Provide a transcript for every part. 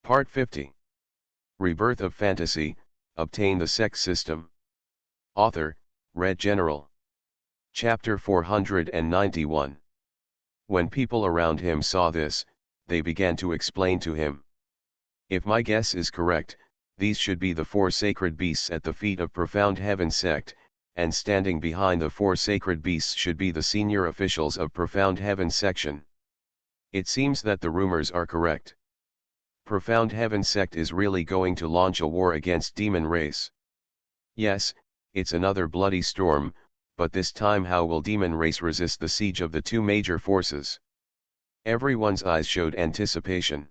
Part 50. Rebirth of Fantasy, Obtain the Sect System. Author, Red General. Chapter 491. When people around him saw this, they began to explain to him. If my guess is correct, these should be the 4 sacred beasts at the feet of Profound Heaven Sect, and standing behind the 4 sacred beasts should be the senior officials of Profound Heaven Section. It seems that the rumors are correct. Profound Heaven Sect is really going to launch a war against demon race. Yes, it's another bloody storm, but this time how will demon race resist the siege of the 2 major forces? Everyone's eyes showed anticipation.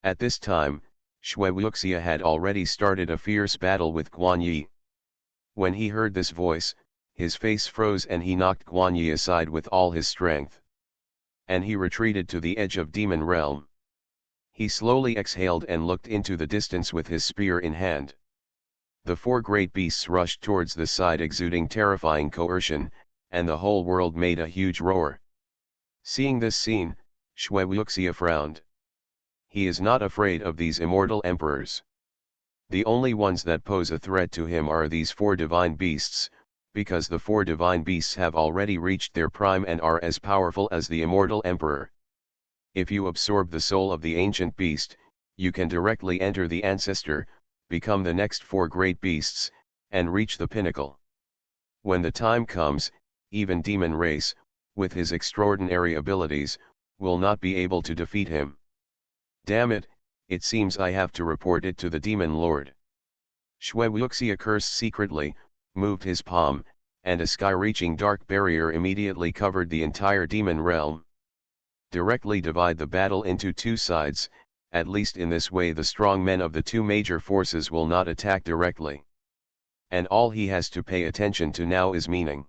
At this time, Shui Wuxia had already started a fierce battle with Guan Yi. When he heard this voice, his face froze and he knocked Guan Yi aside with all his strength. And he retreated to the edge of Demon Realm. He slowly exhaled and looked into the distance with his spear in hand. The 4 great beasts rushed towards the side exuding terrifying coercion, and the whole world made a huge roar. Seeing this scene, Shui Wuxia frowned. He is not afraid of these immortal emperors. The only ones that pose a threat to him are these 4 divine beasts, because the 4 divine beasts have already reached their prime and are as powerful as the immortal emperor. If you absorb the soul of the ancient beast, you can directly enter the ancestor, become the next 4 great beasts, and reach the pinnacle. When the time comes, even demon race, with his extraordinary abilities, will not be able to defeat him. Damn it, it seems I have to report it to the demon lord. Shui Wuxia cursed secretly, moved his palm, and a sky-reaching dark barrier immediately covered the entire demon realm. Directly divide the battle into 2 sides, at least in this way the strong men of the 2 major forces will not attack directly. And all he has to pay attention to now is meaning.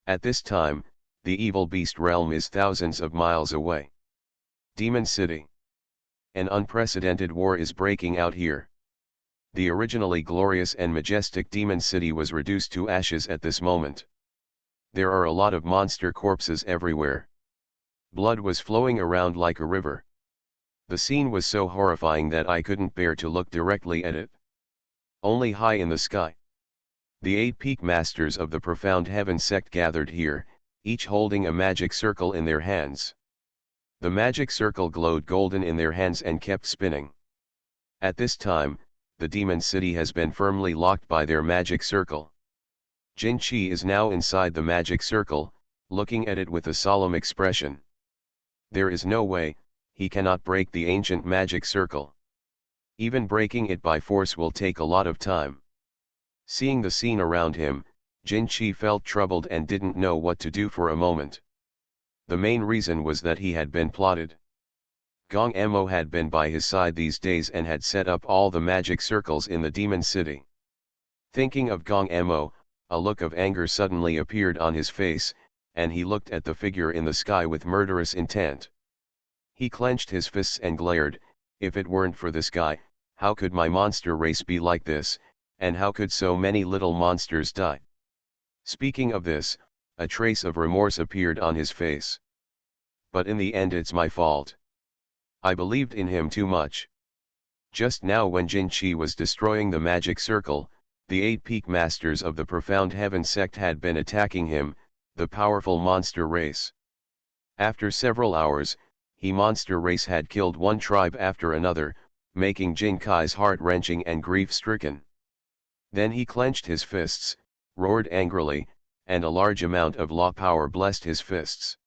At this time, the evil beast realm is thousands of miles away. Demon City. An unprecedented war is breaking out here. The originally glorious and majestic Demon City was reduced to ashes at this moment. There are a lot of monster corpses everywhere. Blood was flowing around like a river. The scene was so horrifying that I couldn't bear to look directly at it. Only high in the sky. The 8 peak masters of the Profound Heaven Sect gathered here, each holding a magic circle in their hands. The magic circle glowed golden in their hands and kept spinning. At this time, the demon city has been firmly locked by their magic circle. Jin Qi is now inside the magic circle, looking at it with a solemn expression. There is no way, he cannot break the ancient magic circle. Even breaking it by force will take a lot of time. Seeing the scene around him, Jin Qi felt troubled and didn't know what to do for a moment. The main reason was that he had been plotted. Gong Emo had been by his side these days and had set up all the magic circles in the demon city. Thinking of Gong Emo, a look of anger suddenly appeared on his face, and he looked at the figure in the sky with murderous intent. He clenched his fists and glared, if it weren't for this guy, how could my monster race be like this, and how could so many little monsters die? Speaking of this, a trace of remorse appeared on his face. But in the end it's my fault. I believed in him too much. Just now when Jin Qi was destroying the magic circle, the 8 peak masters of the Profound Heaven Sect had been attacking him, the powerful monster race. After several hours, he monster race had killed one tribe after another, making Jin Kai's heart wrenching and grief-stricken. Then he clenched his fists, roared angrily, and a large amount of law power blessed his fists.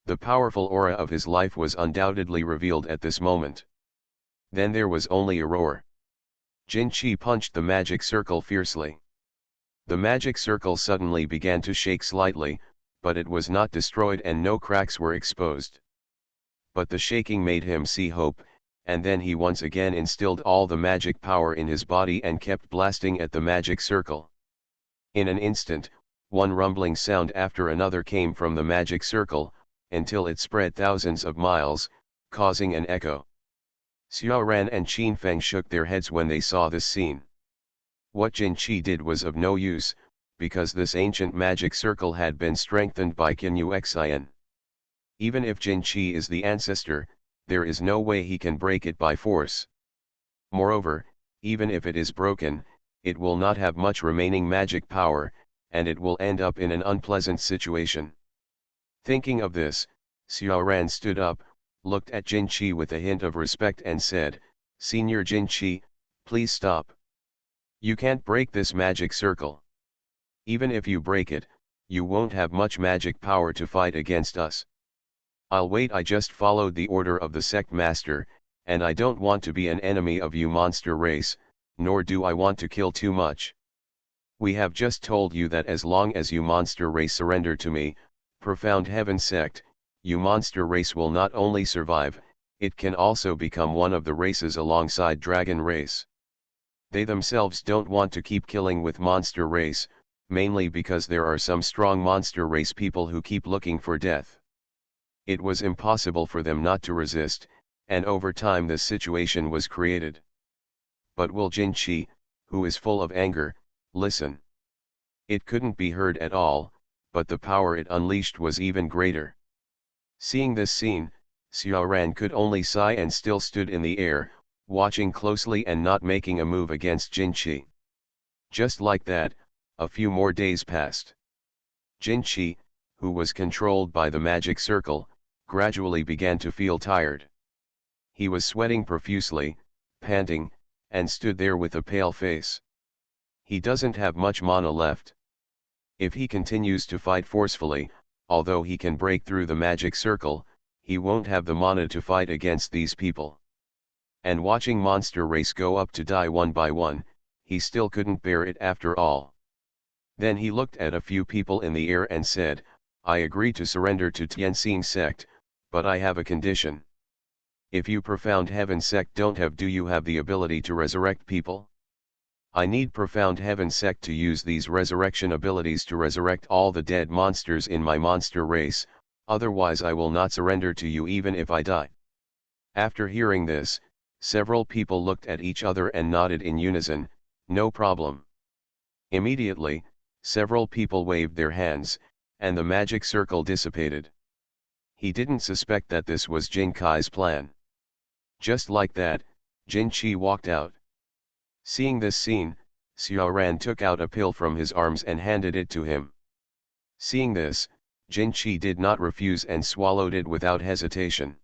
The powerful aura of his life was undoubtedly revealed at this moment. Then there was only a roar. Jin Qi punched the magic circle fiercely. The magic circle suddenly began to shake slightly, but it was not destroyed and no cracks were exposed. But the shaking made him see hope, and then he once again instilled all the magic power in his body and kept blasting at the magic circle. In an instant, one rumbling sound after another came from the magic circle, until it spread thousands of miles, causing an echo. Xiao Ran and Qin Feng shook their heads when they saw this scene. What Jin Qi did was of no use, because this ancient magic circle had been strengthened by Qin Yuxian. Even if Jin Qi is the ancestor, there is no way he can break it by force. Moreover, even if it is broken, it will not have much remaining magic power, and it will end up in an unpleasant situation. Thinking of this, Xiaoran stood up, looked at Jin Qi with a hint of respect and said, "Senior Jin Qi, please stop. You can't break this magic circle. Even if you break it, you won't have much magic power to fight against us. I'll wait. I just followed the order of the sect master, and I don't want to be an enemy of you monster race, nor do I want to kill too much. We have just told you that as long as you monster race surrender to me, Profound Heaven Sect, you monster race will not only survive, it can also become one of the races alongside Dragon race. They themselves don't want to keep killing with monster race, mainly because there are some strong monster race people who keep looking for death. It was impossible for them not to resist, and over time this situation was created. But will Jin Qi, who is full of anger, listen? It couldn't be heard at all, but the power it unleashed was even greater. Seeing this scene, Xiaoran could only sigh and still stood in the air, watching closely and not making a move against Jin Qi. Just like that, a few more days passed. Jin Qi, who was controlled by the magic circle, gradually began to feel tired. He was sweating profusely, panting, and stood there with a pale face. He doesn't have much mana left. If he continues to fight forcefully, although he can break through the magic circle, he won't have the mana to fight against these people. And watching monster race go up to die one by one, he still couldn't bear it after all. Then he looked at a few people in the air and said, "I agree to surrender to Tianxing Sect, but I have a condition. If you Profound Heaven Sect don't have, do you have the ability to resurrect people? I need Profound Heaven Sect to use these resurrection abilities to resurrect all the dead monsters in my monster race, otherwise I will not surrender to you even if I die." After hearing this, several people looked at each other and nodded in unison, "No problem." Immediately, several people waved their hands, and the magic circle dissipated. He didn't suspect that this was Jin Kai's plan. Just like that, Jin Qi walked out. Seeing this scene, Xiaoran took out a pill from his arms and handed it to him. Seeing this, Jin Qi did not refuse and swallowed it without hesitation.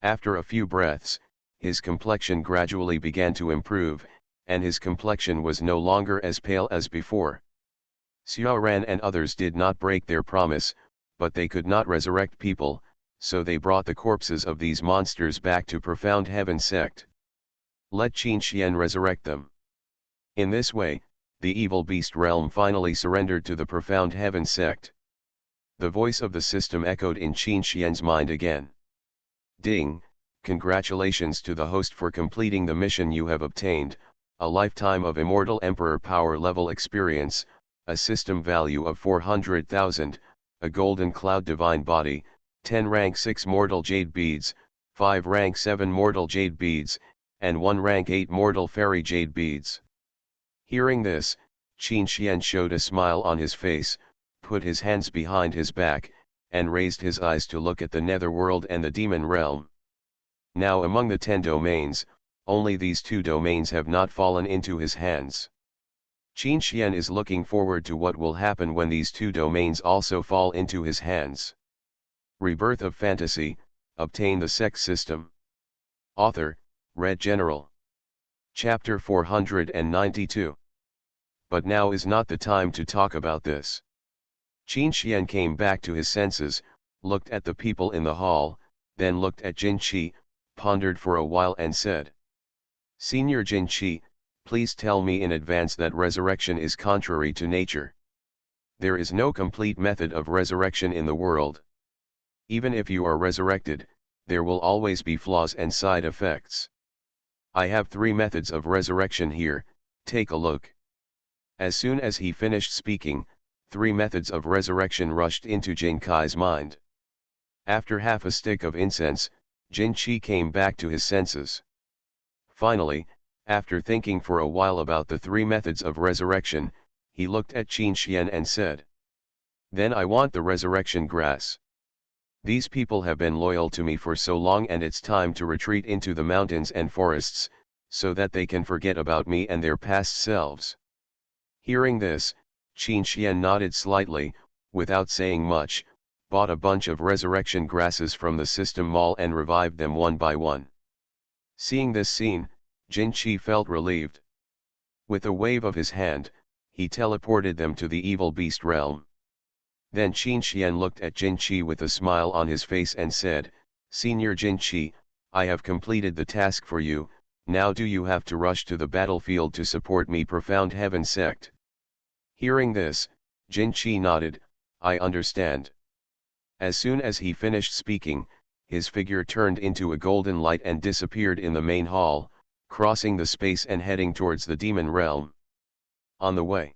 After a few breaths, his complexion gradually began to improve, and his complexion was no longer as pale as before. Xiaoran and others did not break their promise, but they could not resurrect people, so they brought the corpses of these monsters back to Profound Heaven Sect. Let Qin Xian resurrect them. In this way, the evil beast realm finally surrendered to the Profound Heaven Sect. The voice of the system echoed in Qin Xian's mind again. Ding, congratulations to the host for completing the mission. You have obtained a lifetime of Immortal Emperor power level experience, a system value of 400,000, a golden cloud divine body, 10 rank 6 mortal jade beads, 5 rank 7 mortal jade beads, and 1 rank 8 mortal fairy jade beads. Hearing this, Qin Xian showed a smile on his face, put his hands behind his back, and raised his eyes to look at the netherworld and the demon realm. Now among the 10 domains, only these 2 domains have not fallen into his hands. Qin Xian is looking forward to what will happen when these 2 domains also fall into his hands. Rebirth of Fantasy, obtain the Sect system. Author, Red General. Chapter 492. But now is not the time to talk about this. Qin Xian came back to his senses, looked at the people in the hall, then looked at Jin Qi, pondered for a while and said, "Senior Jin Qi, please tell me in advance that resurrection is contrary to nature. There is no complete method of resurrection in the world. Even if you are resurrected, there will always be flaws and side effects. I have 3 methods of resurrection here, take a look." As soon as he finished speaking, 3 methods of resurrection rushed into Jin Kai's mind. After half a stick of incense, Jin Qi came back to his senses. Finally, after thinking for a while about the 3 methods of resurrection, he looked at Qin Xian and said, "Then I want the resurrection grass." These people have been loyal to me for so long, and it's time to retreat into the mountains and forests, so that they can forget about me and their past selves. Hearing this, Qin Xian nodded slightly, without saying much, bought a bunch of resurrection grasses from the system mall and revived them one by one. Seeing this scene, Jin Qi felt relieved. With a wave of his hand, he teleported them to the evil beast realm. Then Qin Xian looked at Jin Qi with a smile on his face and said, "Senior Jin Qi, I have completed the task for you, now do you have to rush to the battlefield to support me, Profound Heaven Sect?" Hearing this, Jin Qi nodded, "I understand." As soon as he finished speaking, his figure turned into a golden light and disappeared in the main hall, crossing the space and heading towards the demon realm. On the way,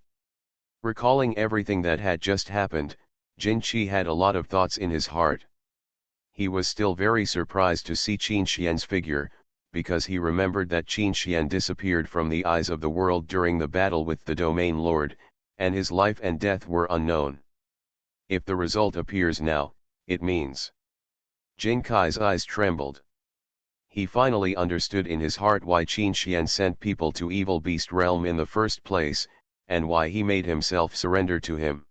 recalling everything that had just happened, Jin Qi had a lot of thoughts in his heart. He was still very surprised to see Qin Xian's figure, because he remembered that Qin Xian disappeared from the eyes of the world during the battle with the Domain Lord, and his life and death were unknown. If the result appears now, it means... Jin Kai's eyes trembled. He finally understood in his heart why Qin Xian sent people to Evil Beast Realm in the first place, and why he made himself surrender to him.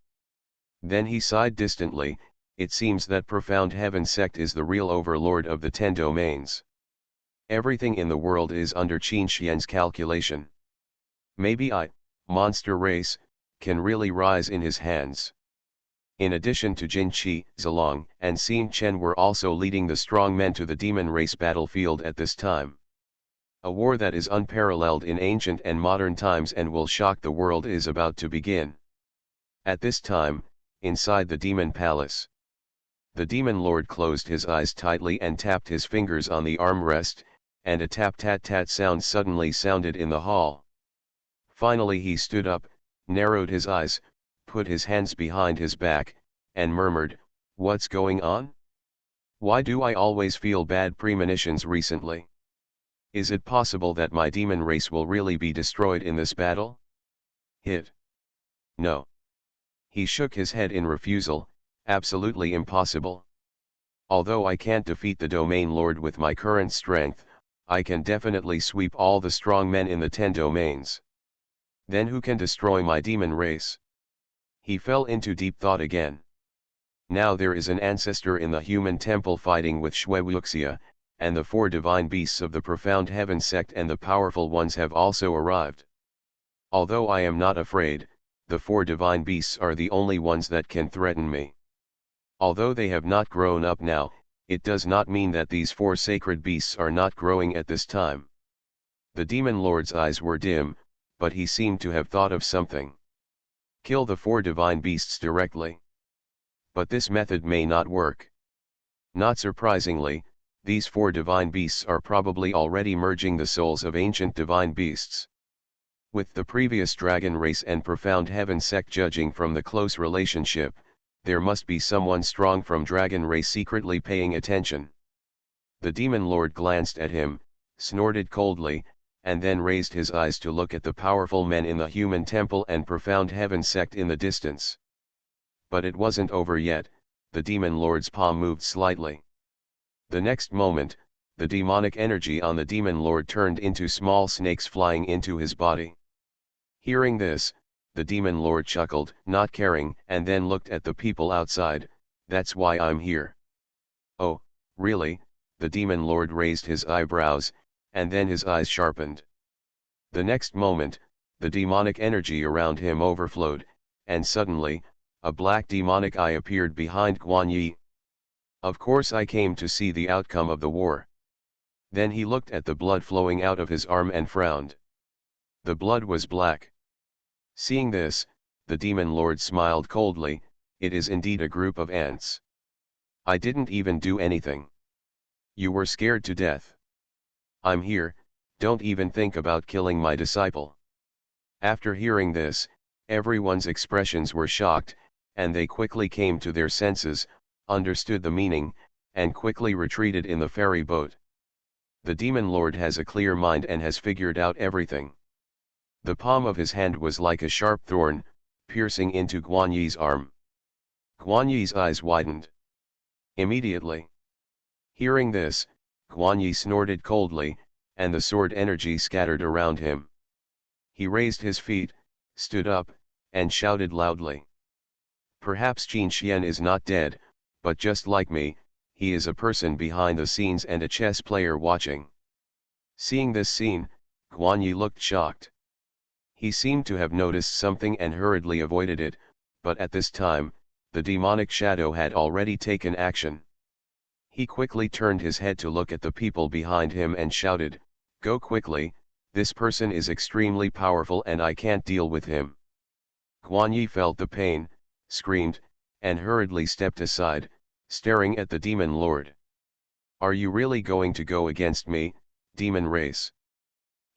Then he sighed distantly. It seems that Profound Heaven Sect is the real overlord of the 10 domains. Everything in the world is under Qin Xian's calculation. Maybe I, monster race, can really rise in his hands. In addition to Jin Qi, Zilong and Xing Chen were also leading the strong men to the demon race battlefield at this time. A war that is unparalleled in ancient and modern times and will shock the world is about to begin. At this time, inside the demon palace, the demon lord closed his eyes tightly and tapped his fingers on the armrest, and a tap-tat-tat sound suddenly sounded in the hall. Finally he stood up, narrowed his eyes, put his hands behind his back, and murmured, "What's going on? Why do I always feel bad premonitions recently? Is it possible that my demon race will really be destroyed in this battle? Hit. No." He shook his head in refusal. Absolutely impossible. Although I can't defeat the Domain Lord with my current strength, I can definitely sweep all the strong men in the 10 domains. Then who can destroy my demon race? He fell into deep thought again. Now there is an ancestor in the human temple fighting with Shuewuxia, and the 4 divine beasts of the Profound Heaven Sect and the powerful ones have also arrived. Although I am not afraid, the 4 divine beasts are the only ones that can threaten me. Although they have not grown up now, it does not mean that these 4 sacred beasts are not growing at this time. The demon lord's eyes were dim, but he seemed to have thought of something. Kill the 4 divine beasts directly. But this method may not work. Not surprisingly, these 4 divine beasts are probably already merging the souls of ancient divine beasts. With the previous dragon race and Profound Heaven Sect judging from the close relationship, there must be someone strong from dragon race secretly paying attention. The demon lord glanced at him, snorted coldly, and then raised his eyes to look at the powerful men in the human temple and Profound Heaven Sect in the distance. But it wasn't over yet. The demon lord's palm moved slightly. The next moment, the demonic energy on the demon lord turned into small snakes flying into his body. Hearing this, the demon lord chuckled, not caring, and then looked at the people outside. "That's why I'm here." "Oh, really?" The demon lord raised his eyebrows, and then his eyes sharpened. The next moment, the demonic energy around him overflowed, and suddenly, a black demonic eye appeared behind Guan Yi. "Of course I came to see the outcome of the war." Then he looked at the blood flowing out of his arm and frowned. The blood was black. Seeing this, the demon lord smiled coldly. "It is indeed a group of ants. I didn't even do anything. You were scared to death. I'm here, don't even think about killing my disciple." After hearing this, everyone's expressions were shocked, and they quickly came to their senses, understood the meaning, and quickly retreated in the ferry boat. The demon lord has a clear mind and has figured out everything. The palm of his hand was like a sharp thorn, piercing into Guan Yi's arm. Guan Yi's eyes widened. Immediately. Hearing this, Guan Yi snorted coldly, and the sword energy scattered around him. He raised his feet, stood up, and shouted loudly. Perhaps Qin Xian is not dead, but just like me, he is a person behind the scenes and a chess player watching. Seeing this scene, Guan Yi looked shocked. He seemed to have noticed something and hurriedly avoided it, but at this time, the demonic shadow had already taken action. He quickly turned his head to look at the people behind him and shouted, "Go quickly, this person is extremely powerful and I can't deal with him." Guan Yi felt the pain, screamed, and hurriedly stepped aside, staring at the demon lord. "Are you really going to go against me, demon race?"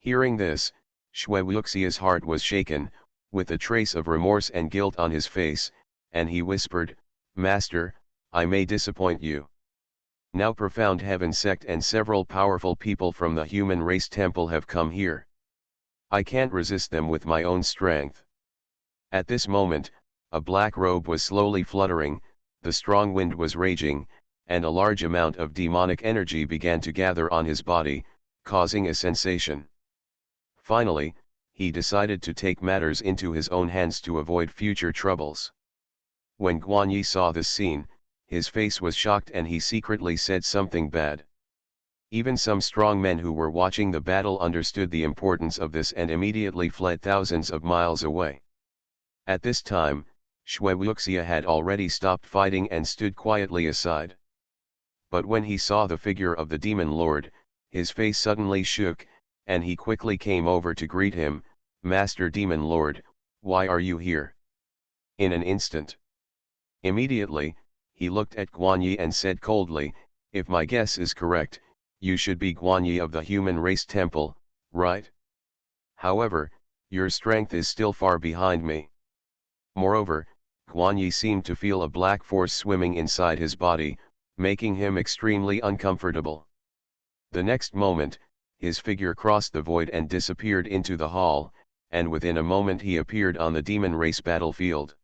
Hearing this, Shui Wuxia's heart was shaken, with a trace of remorse and guilt on his face, and he whispered, "Master, I may disappoint you. Now Profound Heaven Sect and several powerful people from the human race temple have come here. I can't resist them with my own strength." At this moment, a black robe was slowly fluttering, the strong wind was raging, and a large amount of demonic energy began to gather on his body, causing a sensation. Finally, he decided to take matters into his own hands to avoid future troubles. When Guan Yi saw this scene, his face was shocked and he secretly said something bad. Even some strong men who were watching the battle understood the importance of this and immediately fled thousands of miles away. At this time, Shui Wuxia had already stopped fighting and stood quietly aside. But when he saw the figure of the demon lord, his face suddenly shook, and he quickly came over to greet him, "Master Demon Lord, why are you here?" In an instant. Immediately, he looked at Guan Yi and said coldly, "If my guess is correct, you should be Guan Yi of the human race temple, right? However, your strength is still far behind me." Moreover, Guan Yi seemed to feel a black force swimming inside his body, making him extremely uncomfortable. The next moment, his figure crossed the void and disappeared into the hall, and within a moment he appeared on the demon race battlefield.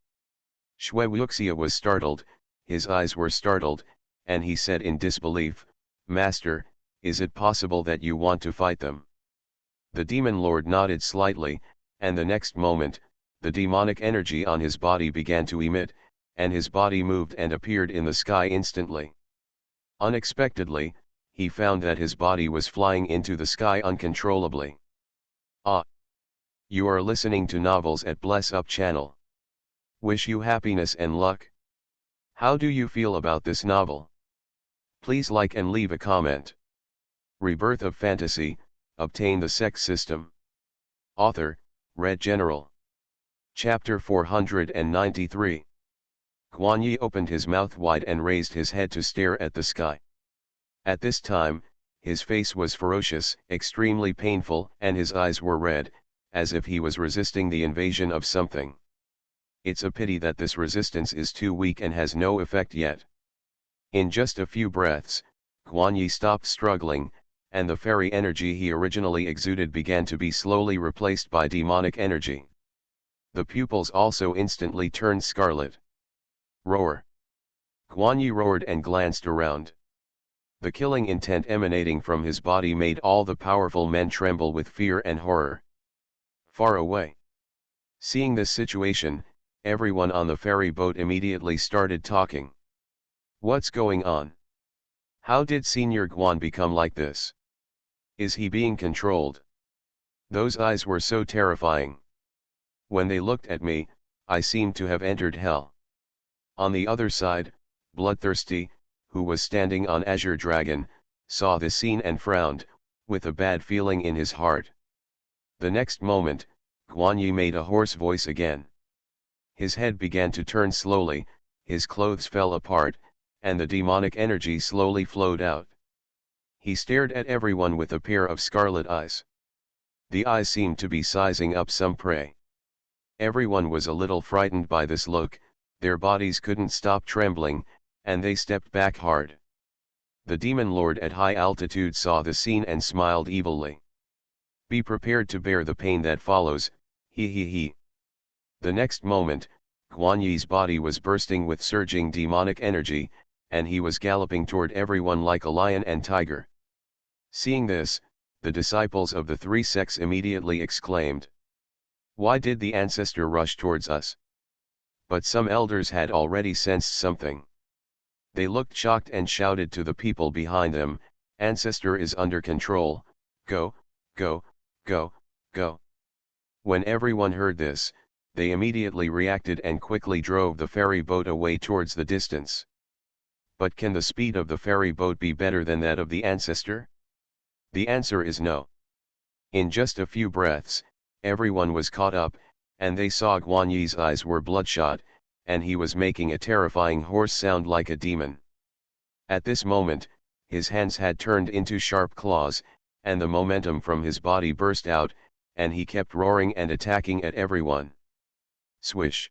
Shui Wuxia was startled, his eyes were startled, and he said in disbelief, "Master, is it possible that you want to fight them?" The demon lord nodded slightly, and the next moment, the demonic energy on his body began to emit, and his body moved and appeared in the sky instantly. Unexpectedly, he found that his body was flying into the sky uncontrollably. Ah! You are listening to novels at Bless Up channel. Wish you happiness and luck. How do you feel about this novel? Please like and leave a comment. Rebirth of Fantasy, Obtain the Sect System. Author, Red General. Chapter 493. Guan Yi opened his mouth wide and raised his head to stare at the sky. At this time, his face was ferocious, extremely painful, and his eyes were red, as if he was resisting the invasion of something. It's a pity that this resistance is too weak and has no effect yet. In just a few breaths, Guan Yi stopped struggling, and the fairy energy he originally exuded began to be slowly replaced by demonic energy. The pupils also instantly turned scarlet. Roar! Guan Yi roared and glanced around. The killing intent emanating from his body made all the powerful men tremble with fear and horror. Far away. Seeing this situation, everyone on the ferry boat immediately started talking. What's going on? How did Senior Guan become like this? Is he being controlled? Those eyes were so terrifying. When they looked at me, I seemed to have entered hell. On the other side, Bloodthirsty, who was standing on Azure Dragon, saw this scene and frowned, with a bad feeling in his heart. The next moment, Guan Yi made a hoarse voice again. His head began to turn slowly, his clothes fell apart, and the demonic energy slowly flowed out. He stared at everyone with a pair of scarlet eyes. The eyes seemed to be sizing up some prey. Everyone was a little frightened by this look, their bodies couldn't stop trembling, and they stepped back hard. The demon lord at high altitude saw the scene and smiled evilly. Be prepared to bear the pain that follows, he he he. The next moment, Guan Yi's body was bursting with surging demonic energy, and he was galloping toward everyone like a lion and tiger. Seeing this, the disciples of the three sects immediately exclaimed, "Why did the ancestor rush towards us?" But some elders had already sensed something. They looked shocked and shouted to the people behind them, "Ancestor is under control, go, go, go, go." When everyone heard this, they immediately reacted and quickly drove the ferry boat away towards the distance. But can the speed of the ferry boat be better than that of the ancestor? The answer is no. In just a few breaths, everyone was caught up, and they saw Guan Yi's eyes were bloodshot, and he was making a terrifying hoarse sound like a demon. At this moment, his hands had turned into sharp claws, and the momentum from his body burst out, and he kept roaring and attacking at everyone. Swish!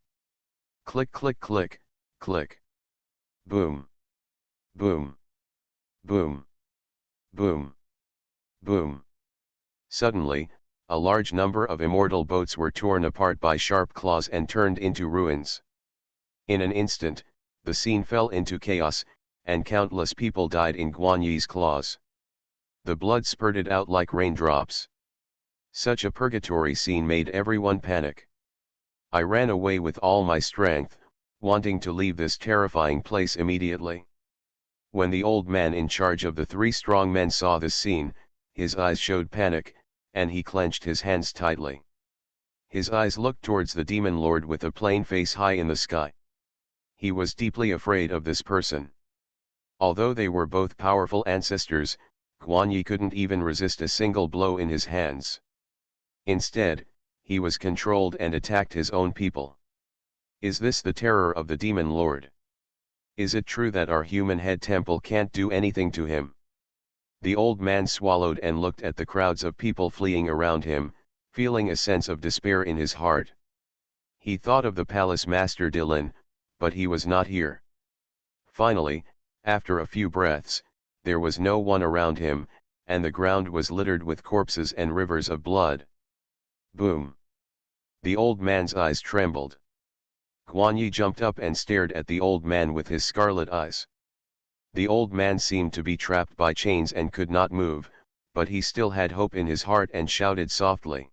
Click click click, click! Boom! Boom! Boom! Boom! Boom! Suddenly, a large number of immortal boats were torn apart by sharp claws and turned into ruins. In an instant, the scene fell into chaos, and countless people died in Guan Yi's claws. The blood spurted out like raindrops. Such a purgatory scene made everyone panic. I ran away with all my strength, wanting to leave this terrifying place immediately. When the old man in charge of the three strong men saw this scene, his eyes showed panic, and he clenched his hands tightly. His eyes looked towards the demon lord with a plain face high in the sky. He was deeply afraid of this person. Although they were both powerful ancestors, Guan Yi couldn't even resist a single blow in his hands. Instead, he was controlled and attacked his own people. Is this the terror of the demon lord? Is it true that our human head temple can't do anything to him? The old man swallowed and looked at the crowds of people fleeing around him, feeling a sense of despair in his heart. He thought of the palace master Dylan, but he was not here. Finally, after a few breaths, there was no one around him, and the ground was littered with corpses and rivers of blood. Boom! The old man's eyes trembled. Guan Yi jumped up and stared at the old man with his scarlet eyes. The old man seemed to be trapped by chains and could not move, but he still had hope in his heart and shouted softly,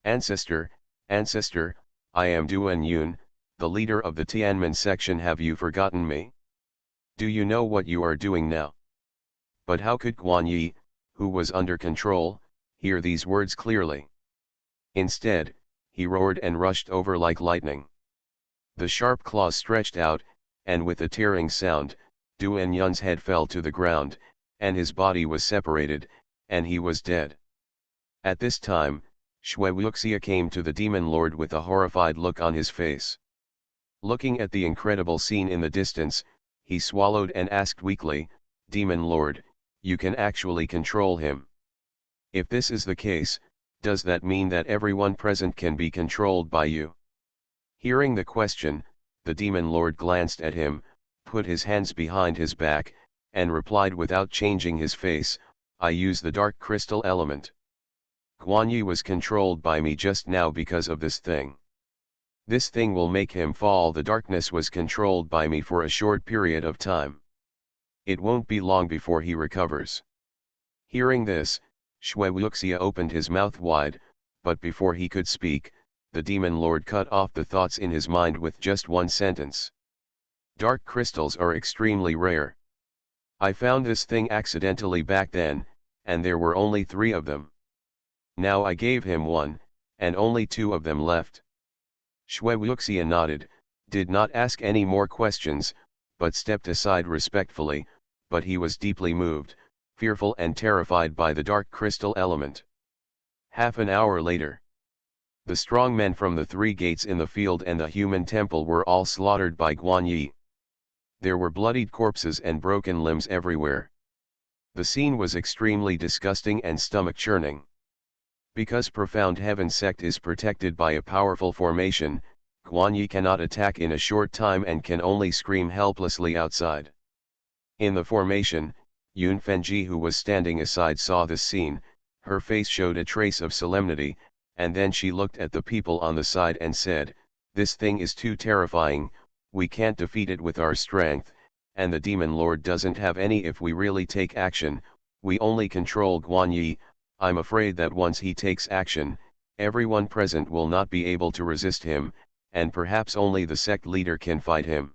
"Ancestor, ancestor, I am Duan Yun, the leader of the Tianmen section. Have you forgotten me? Do you know what you are doing now?" But how could Guan Yi, who was under control, hear these words clearly? Instead, he roared and rushed over like lightning. The sharp claws stretched out, and with a tearing sound, Duan Yun's head fell to the ground, and his body was separated, and he was dead. At this time, Shui Wuxia came to the demon lord with a horrified look on his face. Looking at the incredible scene in the distance, he swallowed and asked weakly, "Demon lord, you can actually control him? If this is the case, does that mean that everyone present can be controlled by you?" Hearing the question, the demon lord glanced at him, put his hands behind his back, and replied without changing his face, "I use the dark crystal element. Guan Yi was controlled by me just now because of this thing. This thing will make him fall. The darkness was controlled by me for a short period of time. It won't be long before he recovers." Hearing this, Shui Wuxia opened his mouth wide, but before he could speak, the demon lord cut off the thoughts in his mind with just one sentence. "Dark crystals are extremely rare. I found this thing accidentally back then, and there were only 3 of them. Now I gave him one, and only 2 of them left." Shui Wuxia nodded, did not ask any more questions, but stepped aside respectfully, but he was deeply moved, fearful and terrified by the dark crystal element. Half an hour later, the strong men from the 3 gates in the field and the human temple were all slaughtered by Guan Yi. There were bloodied corpses and broken limbs everywhere. The scene was extremely disgusting and stomach-churning. Because Profound Heaven Sect is protected by a powerful formation, Guan Yi cannot attack in a short time and can only scream helplessly outside. In the formation, Yun Fenji, who was standing aside, saw this scene. Her face showed a trace of solemnity, and then she looked at the people on the side and said, "This thing is too terrifying, we can't defeat it with our strength, and the demon lord doesn't have any. If we really take action, we only control Guan Yi. I'm afraid that once he takes action, everyone present will not be able to resist him, and perhaps only the sect leader can fight him."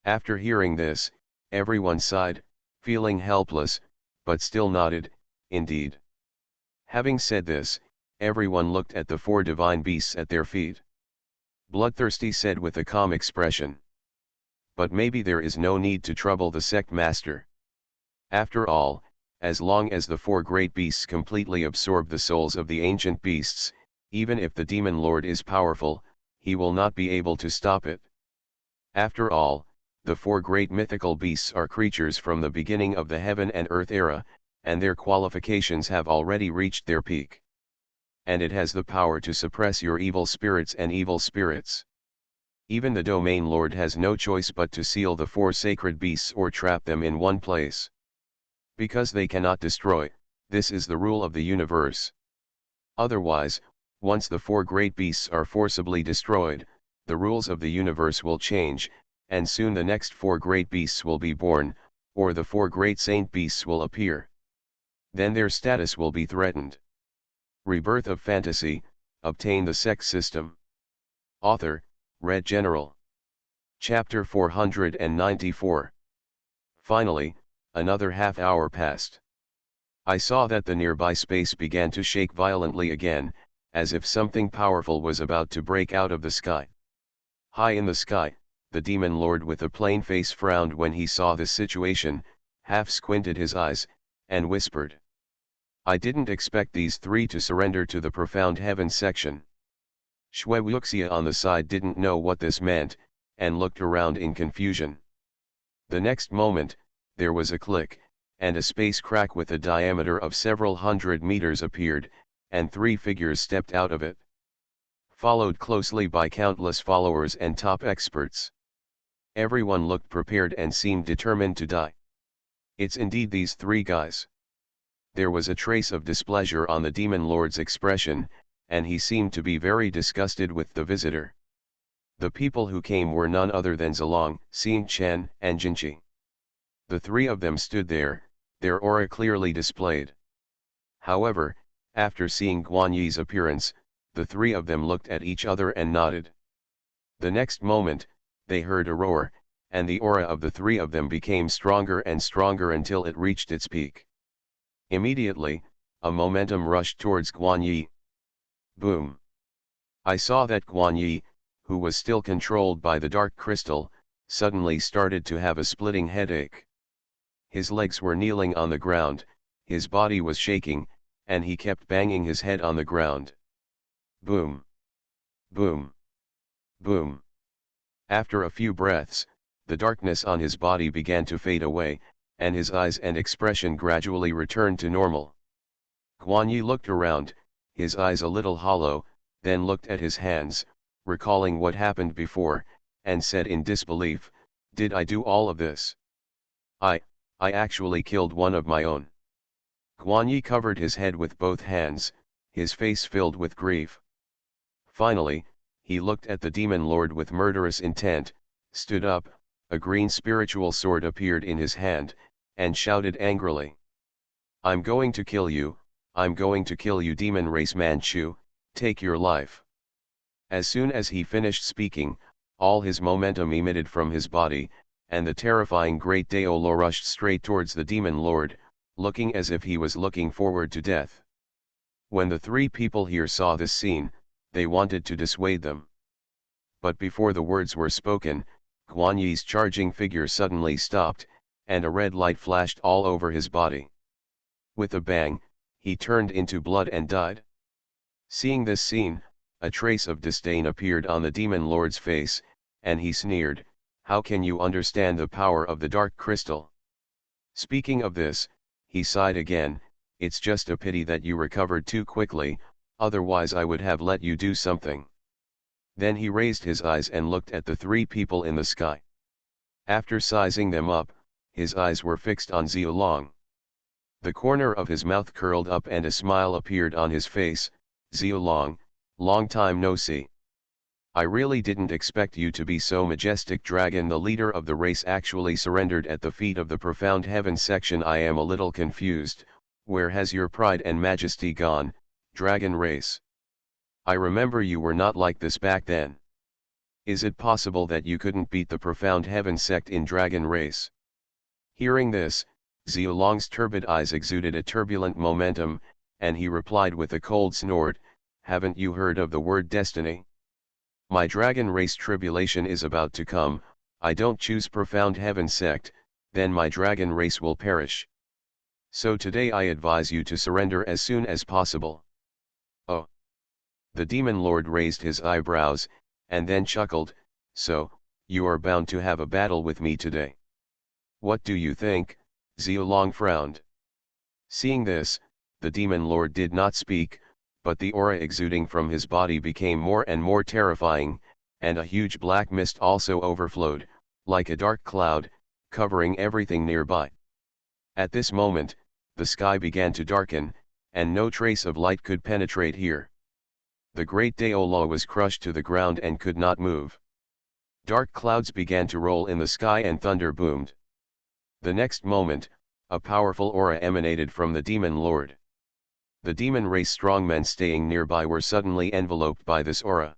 After hearing this, everyone sighed, feeling helpless, but still nodded, "Indeed." Having said this, everyone looked at the four divine beasts at their feet. Bloodthirsty said with a calm expression, "But maybe there is no need to trouble the sect master. After all, as long as the four great beasts completely absorb the souls of the ancient beasts, even if the demon lord is powerful, he will not be able to stop it. After all, the four great mythical beasts are creatures from the beginning of the heaven and earth era, and their qualifications have already reached their peak. And it has the power to suppress your evil spirits and evil spirits. Even the domain lord has no choice but to seal the four sacred beasts or trap them in one place. Because they cannot destroy, this is the rule of the universe. Otherwise, once the four great beasts are forcibly destroyed, the rules of the universe will change, and soon the next four great beasts will be born, or the four great saint beasts will appear. Then their status will be threatened. Rebirth of Fantasy, obtain the Sect system. Author, Red General. Chapter 494. Finally, another half hour passed. I saw that the nearby space began to shake violently again, as if something powerful was about to break out of the sky. High in the sky, the demon lord with a plain face frowned when he saw this situation, half squinted his eyes, and whispered, "I didn't expect these three to surrender to the profound heaven section." Shui Wuxia on the side didn't know what this meant, and looked around in confusion. The next moment, there was a click, and a space crack with a diameter of several hundred meters appeared, and three figures stepped out of it, followed closely by countless followers and top experts. Everyone looked prepared and seemed determined to die. "It's indeed these three guys." There was a trace of displeasure on the demon lord's expression, and he seemed to be very disgusted with the visitor. The people who came were none other than Zilong, Xing Chen, and Jinqi. The three of them stood there, their aura clearly displayed. However, after seeing Guan Yi's appearance, the three of them looked at each other and nodded. The next moment, they heard a roar, and the aura of the three of them became stronger and stronger until it reached its peak. Immediately, a momentum rushed towards Guan Yi. Boom! I saw that Guan Yi, who was still controlled by the dark crystal, suddenly started to have a splitting headache. His legs were kneeling on the ground, his body was shaking, and he kept banging his head on the ground. Boom! Boom! Boom! After a few breaths, the darkness on his body began to fade away, and his eyes and expression gradually returned to normal. Guan Yi looked around, his eyes a little hollow, then looked at his hands, recalling what happened before, and said in disbelief, "Did I do all of this? I actually killed one of my own." Guan Yi covered his head with both hands, his face filled with grief. Finally, he looked at the demon lord with murderous intent, stood up, a green spiritual sword appeared in his hand, and shouted angrily, "I'm going to kill you, I'm going to kill you, demon race Manchu, take your life." As soon as he finished speaking, all his momentum emitted from his body, and the terrifying great Daolo rushed straight towards the demon lord, looking as if he was looking forward to death. When the three people here saw this scene, they wanted to dissuade them. But before the words were spoken, Guan Yi's charging figure suddenly stopped, and a red light flashed all over his body. With a bang, he turned into blood and died. Seeing this scene, a trace of disdain appeared on the demon lord's face, and he sneered, "How can you understand the power of the dark crystal?" Speaking of this, he sighed again, "It's just a pity that you recovered too quickly, otherwise I would have let you do something." Then he raised his eyes and looked at the three people in the sky. After sizing them up, his eyes were fixed on Xiaolong. The corner of his mouth curled up and a smile appeared on his face. "Xiaolong, long time no see. I really didn't expect you to be so majestic. Dragon. The leader of the race actually surrendered at the feet of the profound heaven section. I am a little confused. Where has your pride and majesty gone, dragon race? I remember you were not like this back then. Is it possible that you couldn't beat the profound heaven sect in dragon race? Hearing this, Xiaolong's turbid eyes exuded a turbulent momentum, and he replied with a cold snort, haven't you heard of the word destiny? My dragon race tribulation is about to come. I don't choose profound heaven sect, then my dragon race will perish. So today I advise you to surrender as soon as possible. Oh! The demon lord raised his eyebrows, and then chuckled, so, you are bound to have a battle with me today. What do you think? Xiaolong frowned. Seeing this, the demon lord did not speak, but the aura exuding from his body became more and more terrifying, and a huge black mist also overflowed, like a dark cloud, covering everything nearby. At this moment, the sky began to darken, and no trace of light could penetrate here. The great Daola was crushed to the ground and could not move. Dark clouds began to roll in the sky and thunder boomed. The next moment, a powerful aura emanated from the demon lord. The demon race strongmen staying nearby were suddenly enveloped by this aura.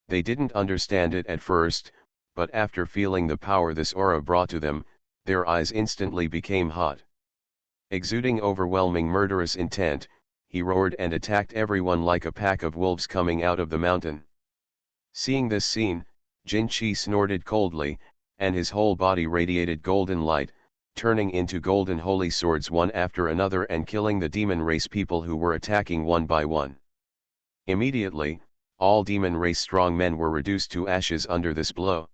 They didn't understand it at first, but after feeling the power this aura brought to them, their eyes instantly became hot. Exuding overwhelming murderous intent, he roared and attacked everyone like a pack of wolves coming out of the mountain. Seeing this scene, Jin Chi snorted coldly, and his whole body radiated golden light, turning into golden holy swords one after another and killing the demon race people who were attacking one by one. Immediately, all demon race strong men were reduced to ashes under this blow.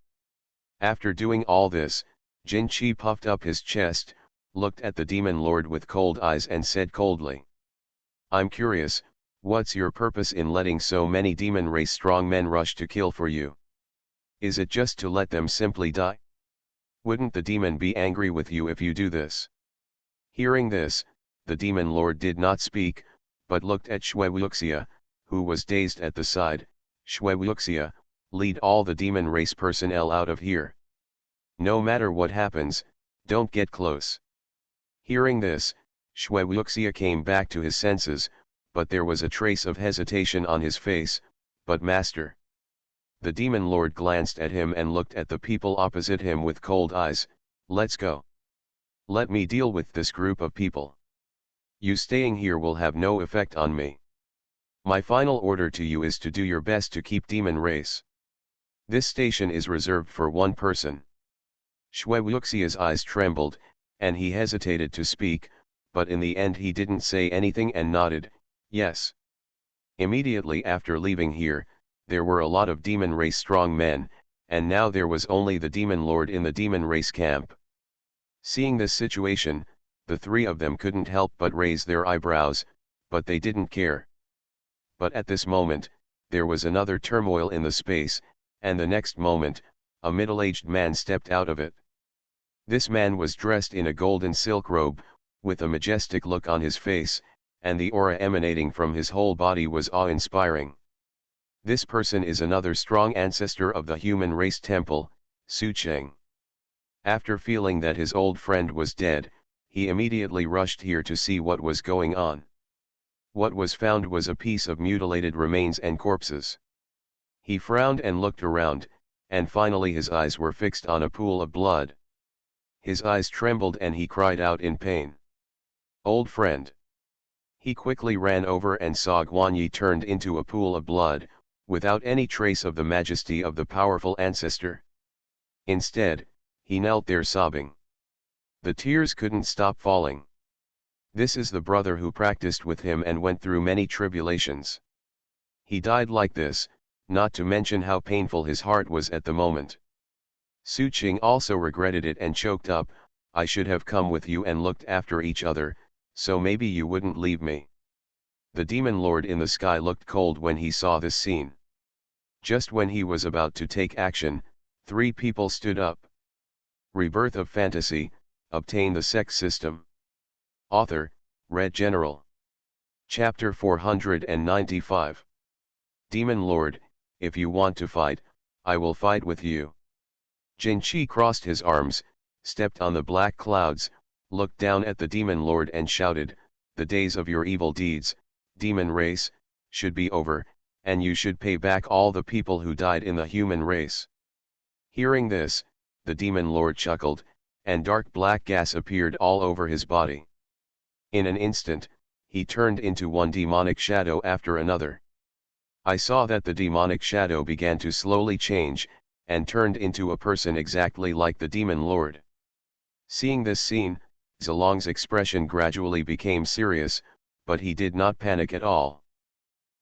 After doing all this, Jin Chi puffed up his chest, looked at the demon lord with cold eyes and said coldly, I'm curious, what's your purpose in letting so many demon race strong men rush to kill for you? Is it just to let them simply die? Wouldn't the demon be angry with you if you do this? Hearing this, the demon lord did not speak, but looked at Xue Wuxia, who was dazed at the side. Xue Wuxia, lead all the demon race personnel out of here. No matter what happens, don't get close. Hearing this, Xue Wuxia came back to his senses, but there was a trace of hesitation on his face. But master. The demon lord glanced at him and looked at the people opposite him with cold eyes. Let's go. Let me deal with this group of people. You staying here will have no effect on me. My final order to you is to do your best to keep demon race. This station is reserved for one person. Xue Wuxia's eyes trembled, and he hesitated to speak, but in the end he didn't say anything and nodded, yes. Immediately after leaving here, there were a lot of demon race strong men, and now there was only the demon lord in the demon race camp. Seeing this situation, the three of them couldn't help but raise their eyebrows, but they didn't care. But at this moment, there was another turmoil in the space, and the next moment, a middle-aged man stepped out of it. This man was dressed in a golden silk robe, with a majestic look on his face, and the aura emanating from his whole body was awe-inspiring. This person is another strong ancestor of the human race temple, Su Cheng. After feeling that his old friend was dead, he immediately rushed here to see what was going on. What was found was a piece of mutilated remains and corpses. He frowned and looked around, and finally his eyes were fixed on a pool of blood. His eyes trembled and he cried out in pain. Old friend. He quickly ran over and saw Guanyi turned into a pool of blood, without any trace of the majesty of the powerful ancestor. Instead, he knelt there sobbing. The tears couldn't stop falling. This is the brother who practiced with him and went through many tribulations. He died like this, not to mention how painful his heart was at the moment. Su Qing also regretted it and choked up, I should have come with you and looked after each other, so maybe you wouldn't leave me. The demon lord in the sky looked cold when he saw this scene. Just when he was about to take action, three people stood up. Rebirth of Fantasy, obtain the Sect system. Author, Red General. Chapter 495. Demon Lord, if you want to fight, I will fight with you. Jin Chi crossed his arms, stepped on the black clouds, looked down at the demon lord and shouted, "The days of your evil deeds, demon race, should be over, and you should pay back all the people who died in the human race." Hearing this, the demon lord chuckled, and dark black gas appeared all over his body. In an instant, he turned into one demonic shadow after another. I saw that the demonic shadow began to slowly change, and turned into a person exactly like the demon lord. Seeing this scene, Zalong's expression gradually became serious, but he did not panic at all.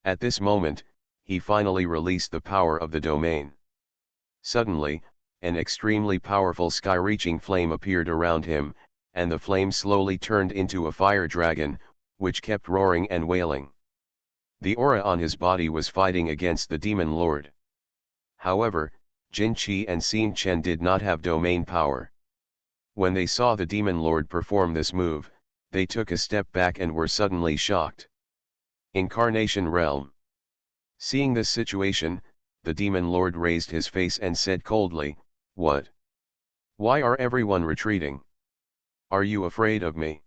At this moment, he finally released the power of the domain. Suddenly, an extremely powerful sky-reaching flame appeared around him, and the flame slowly turned into a fire dragon, which kept roaring and wailing. The aura on his body was fighting against the demon lord. However, Jin Chi and Xin Chen did not have domain power. When they saw the demon lord perform this move, they took a step back and were suddenly shocked. Incarnation Realm. Seeing this situation, the demon lord raised his face and said coldly, "What? Why are everyone retreating? Are you afraid of me?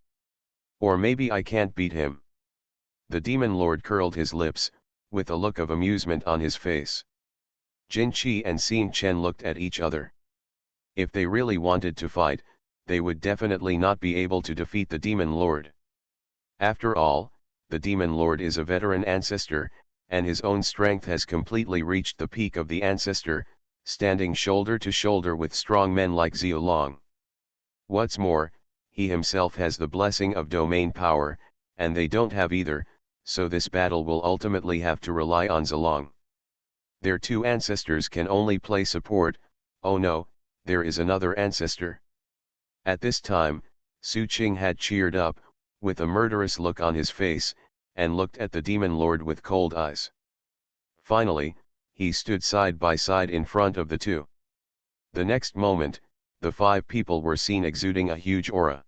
Or maybe I can't beat him?" The demon lord curled his lips, with a look of amusement on his face. Jin Chi and Xin Chen looked at each other. If they really wanted to fight, they would definitely not be able to defeat the demon lord. After all, the demon lord is a veteran ancestor, and his own strength has completely reached the peak of the ancestor, standing shoulder to shoulder with strong men like Zalong. What's more, he himself has the blessing of domain power, and they don't have either, so this battle will ultimately have to rely on Zalong. Their two ancestors can only play support. Oh no, there is another ancestor. At this time, Su Qing had cheered up, with a murderous look on his face, and looked at the demon lord with cold eyes. Finally, he stood side by side in front of the two. The next moment, the five people were seen exuding a huge aura.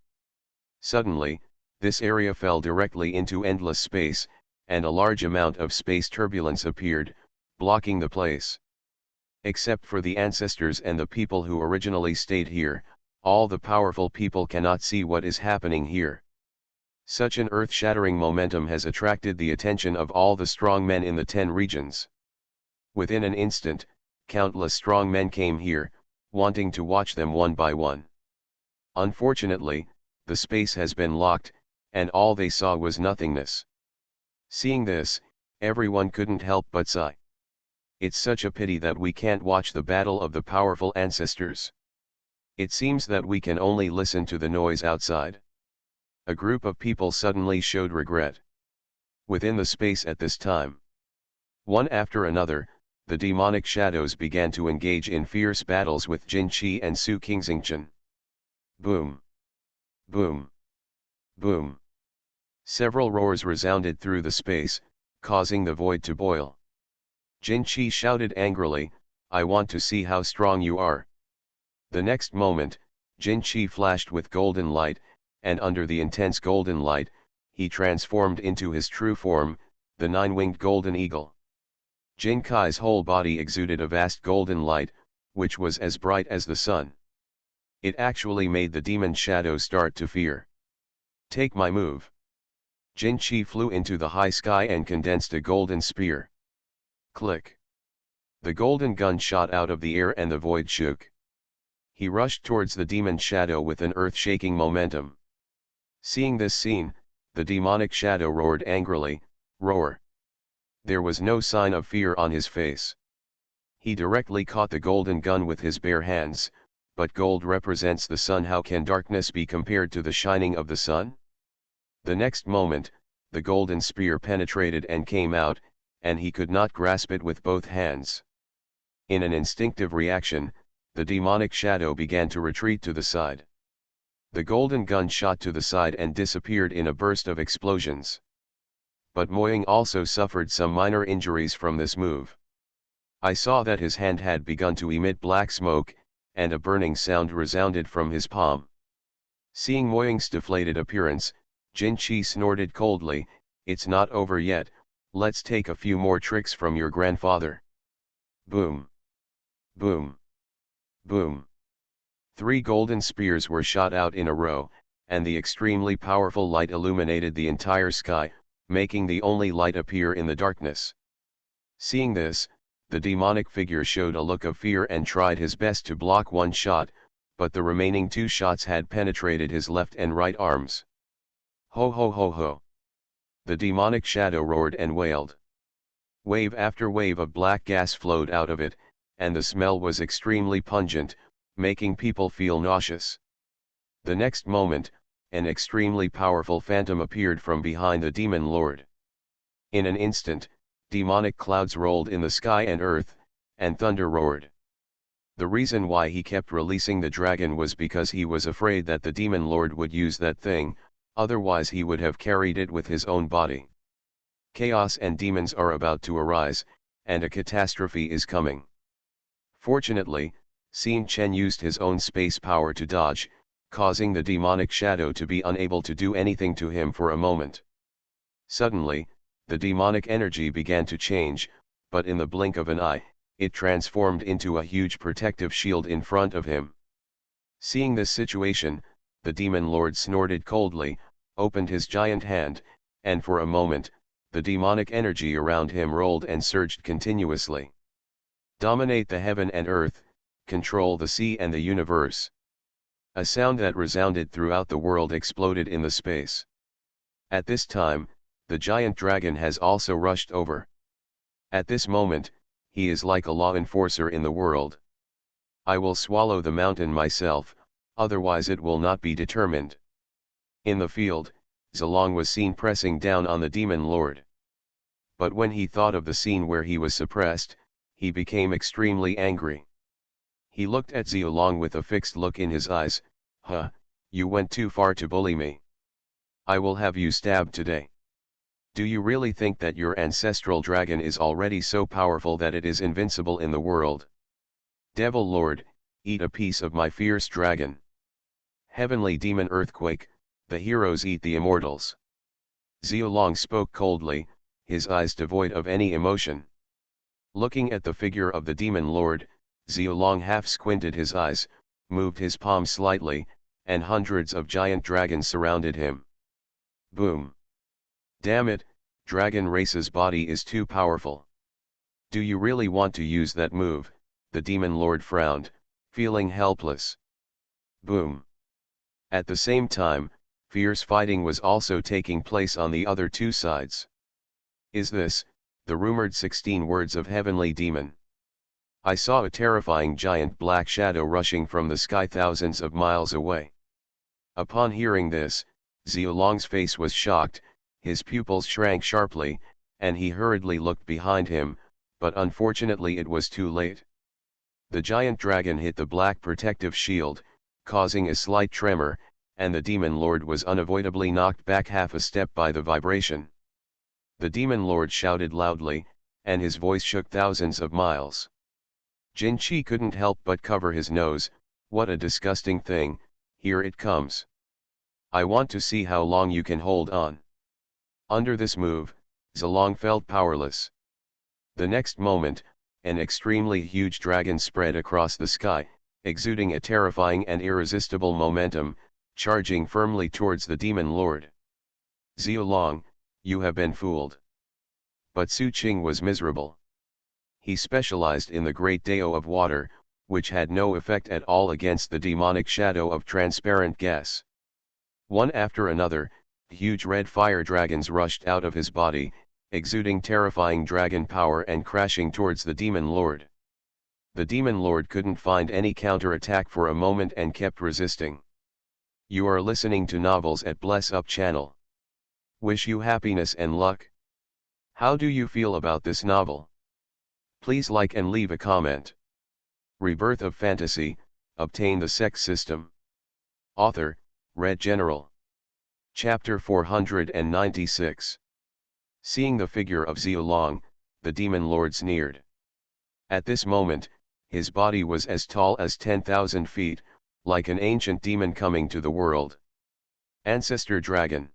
Suddenly, this area fell directly into endless space, and a large amount of space turbulence appeared, blocking the place. Except for the ancestors and the people who originally stayed here, all the powerful people cannot see what is happening here. Such an earth-shattering momentum has attracted the attention of all the strong men in the 10 regions. Within an instant, countless strong men came here, wanting to watch them one by one. Unfortunately, the space has been locked, and all they saw was nothingness. Seeing this, everyone couldn't help but sigh. It's such a pity that we can't watch the battle of the powerful ancestors. It seems that we can only listen to the noise outside. A group of people suddenly showed regret. Within the space at this time, one after another, the demonic shadows began to engage in fierce battles with Jin Chi and Su Qingxingchen. Boom! Boom! Boom! Several roars resounded through the space, causing the void to boil. Jin Chi shouted angrily, "I want to see how strong you are." The next moment, Jin Chi flashed with golden light, and under the intense golden light, he transformed into his true form, the nine-winged golden eagle. Jin Kai's whole body exuded a vast golden light, which was as bright as the sun. It actually made the demon shadow start to fear. "Take my move." Jin Chi flew into the high sky and condensed a golden spear. Click. The golden gun shot out of the air and the void shook. He rushed towards the demon shadow with an earth-shaking momentum. Seeing this scene, the demonic shadow roared angrily, "Roar!" There was no sign of fear on his face. He directly caught the golden gun with his bare hands, but gold represents the sun. How can darkness be compared to the shining of the sun? The next moment, the golden spear penetrated and came out, and he could not grasp it with both hands. In an instinctive reaction, the demonic shadow began to retreat to the side. The golden gun shot to the side and disappeared in a burst of explosions. But Moying also suffered some minor injuries from this move. I saw that his hand had begun to emit black smoke, and a burning sound resounded from his palm. Seeing Moying's deflated appearance, Jin Chi snorted coldly, "It's not over yet, let's take a few more tricks from your grandfather." Boom. Boom. Boom. 3 golden spears were shot out in a row, and the extremely powerful light illuminated the entire sky, making the only light appear in the darkness. Seeing this, the demonic figure showed a look of fear and tried his best to block one shot, but the remaining 2 shots had penetrated his left and right arms. Ho ho ho ho! The demonic shadow roared and wailed. Wave after wave of black gas flowed out of it, and the smell was extremely pungent, making people feel nauseous. The next moment, an extremely powerful phantom appeared from behind the demon lord. In an instant, demonic clouds rolled in the sky and earth, and thunder roared. The reason why he kept releasing the dragon was because he was afraid that the demon lord would use that thing, otherwise he would have carried it with his own body. Chaos and demons are about to arise, and a catastrophe is coming. Fortunately, Xin Chen used his own space power to dodge, causing the demonic shadow to be unable to do anything to him for a moment. Suddenly, the demonic energy began to change, but in the blink of an eye, it transformed into a huge protective shield in front of him. Seeing this situation, the demon lord snorted coldly, opened his giant hand, and for a moment, the demonic energy around him rolled and surged continuously. Dominate the heaven and earth, control the sea and the universe. A sound that resounded throughout the world exploded in the space. At this time, the giant dragon has also rushed over. At this moment, he is like a law enforcer in the world. I will swallow the mountain myself, otherwise it will not be determined. In the field, Zilong was seen pressing down on the demon lord. But when he thought of the scene where he was suppressed, he became extremely angry. He looked at Zilong with a fixed look in his eyes. Huh, you went too far to bully me. I will have you stabbed today. Do you really think that your ancestral dragon is already so powerful that it is invincible in the world? Devil Lord, eat a piece of my fierce dragon. Heavenly demon earthquake, the heroes eat the immortals. Zilong spoke coldly, his eyes devoid of any emotion. Looking at the figure of the demon lord, Zilong half squinted his eyes, moved his palm slightly, and hundreds of giant dragons surrounded him. Boom! Damn it, Dragon Race's body is too powerful. Do you really want to use that move? The demon lord frowned, feeling helpless. Boom! At the same time, fierce fighting was also taking place on the other 2 sides. Is this, the rumored 16 words of heavenly demon? I saw a terrifying giant black shadow rushing from the sky thousands of miles away. Upon hearing this, Zilong's face was shocked, his pupils shrank sharply, and he hurriedly looked behind him, but unfortunately it was too late. The giant dragon hit the black protective shield, causing a slight tremor, and the demon lord was unavoidably knocked back half a step by the vibration. The demon lord shouted loudly, and his voice shook thousands of miles. Jin Chi couldn't help but cover his nose. What a disgusting thing, here it comes. I want to see how long you can hold on. Under this move, Zilong felt powerless. The next moment, an extremely huge dragon spread across the sky, exuding a terrifying and irresistible momentum, charging firmly towards the demon lord. Zilong, you have been fooled. But Su Qing was miserable. He specialized in the great Dao of water, which had no effect at all against the demonic shadow of transparent gas. One after another, huge red fire dragons rushed out of his body, exuding terrifying dragon power and crashing towards the demon lord. The demon lord couldn't find any counterattack for a moment and kept resisting. You are listening to Novels at Bless Up channel. Wish you happiness and luck. How do you feel about this novel? Please like and leave a comment. Rebirth of Fantasy, obtain the Sect system. Author, Red General. Chapter 496. Seeing the figure of Zilong, the demon lord sneered. At this moment, his body was as tall as 10,000 feet, like an ancient demon coming to the world. Ancestor Dragon.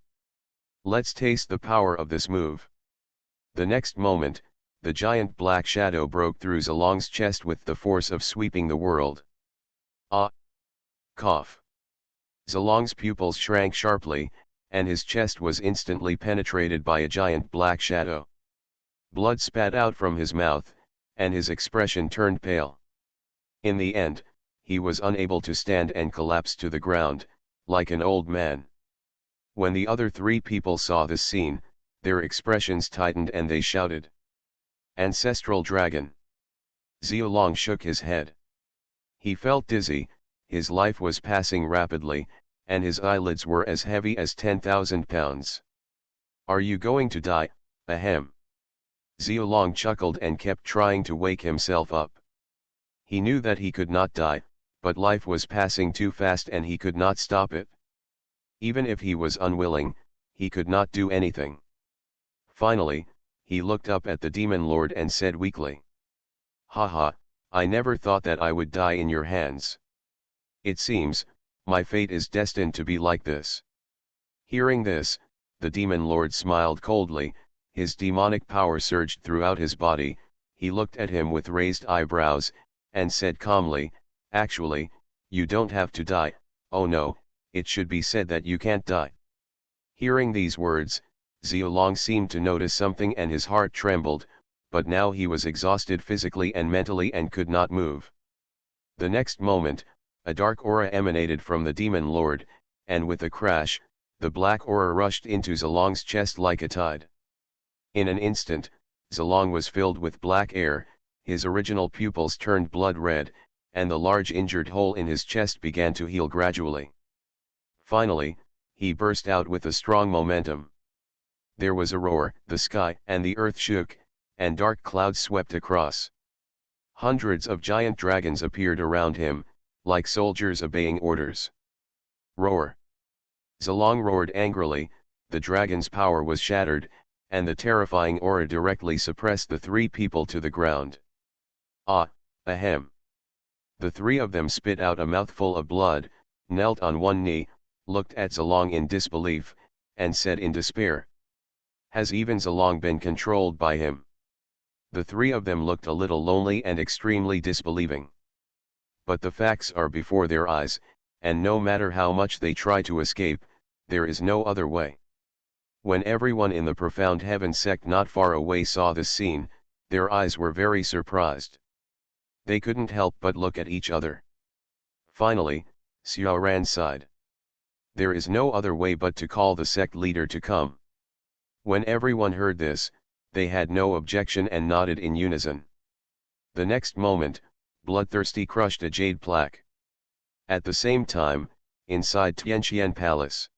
Let's taste the power of this move. The next moment, the giant black shadow broke through Zalong's chest with the force of sweeping the world. Ah! Cough! Zalong's pupils shrank sharply, and his chest was instantly penetrated by a giant black shadow. Blood spat out from his mouth, and his expression turned pale. In the end, he was unable to stand and collapsed to the ground, like an old man. When the other three people saw this scene, their expressions tightened and they shouted, "Ancestral Dragon!" Xiaolong shook his head. He felt dizzy, his life was passing rapidly, and his eyelids were as heavy as 10,000 pounds. "Are you going to die, ahem?" Xiaolong chuckled and kept trying to wake himself up. He knew that he could not die, but life was passing too fast and he could not stop it. Even if he was unwilling, he could not do anything. Finally, he looked up at the Demon Lord and said weakly, "Haha, I never thought that I would die in your hands. It seems, my fate is destined to be like this." Hearing this, the Demon Lord smiled coldly, his demonic power surged throughout his body, he looked at him with raised eyebrows, and said calmly, "Actually, you don't have to die, oh no, it should be said that you can't die." Hearing these words, Xiaolong seemed to notice something and his heart trembled, but now he was exhausted physically and mentally and could not move. The next moment, a dark aura emanated from the Demon Lord, and with a crash, the black aura rushed into Zalong's chest like a tide. In an instant, Zalong was filled with black air, his original pupils turned blood red, and the large injured hole in his chest began to heal gradually. Finally, he burst out with a strong momentum. There was a roar, the sky and the earth shook, and dark clouds swept across. Hundreds of giant dragons appeared around him, like soldiers obeying orders. Roar! Zalong roared angrily, the dragon's power was shattered, and the terrifying aura directly suppressed the three people to the ground. Ah, ahem! The three of them spit out a mouthful of blood, knelt on one knee, looked at Zalong in disbelief, and said in despair, "Has even Zalong been controlled by him?" The three of them looked a little lonely and extremely disbelieving. But the facts are before their eyes, and no matter how much they try to escape, there is no other way. When everyone in the profound heaven sect not far away saw this scene, their eyes were very surprised. They couldn't help but look at each other. Finally, Xiaoran sighed. There is no other way but to call the sect leader to come. When everyone heard this, they had no objection and nodded in unison. The next moment, Bloodthirsty crushed a jade plaque. At the same time, inside Tianqian Palace,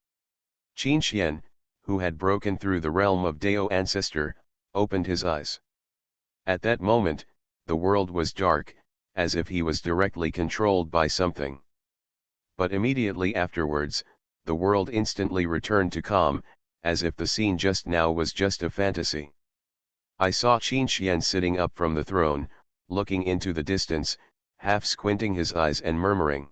Qinxian, who had broken through the realm of Dao Ancestor, opened his eyes. At that moment, the world was dark, as if he was directly controlled by something. But immediately afterwards, the world instantly returned to calm, as if the scene just now was just a fantasy. I saw Qinxian sitting up from the throne, looking into the distance, half squinting his eyes and murmuring,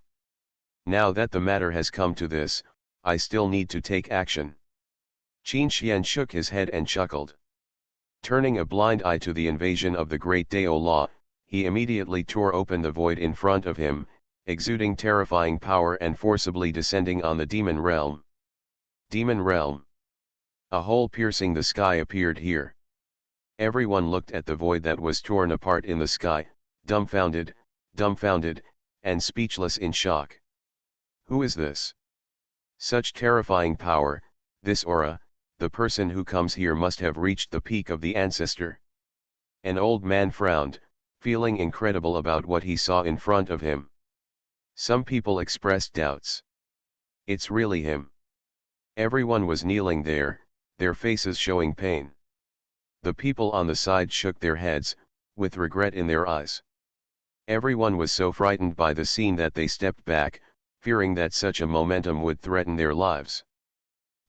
"Now that the matter has come to this, I still need to take action." Qinxian shook his head and chuckled. Turning a blind eye to the invasion of the great Dao Law, he immediately tore open the void in front of him, exuding terrifying power and forcibly descending on the demon realm. Demon realm. A hole piercing the sky appeared here. Everyone looked at the void that was torn apart in the sky, dumbfounded, and speechless in shock. Who is this? Such terrifying power, this aura, the person who comes here must have reached the peak of the ancestor. An old man frowned, feeling incredible about what he saw in front of him. Some people expressed doubts. It's really him. Everyone was kneeling there, their faces showing pain. The people on the side shook their heads, with regret in their eyes. Everyone was so frightened by the scene that they stepped back, fearing that such a momentum would threaten their lives.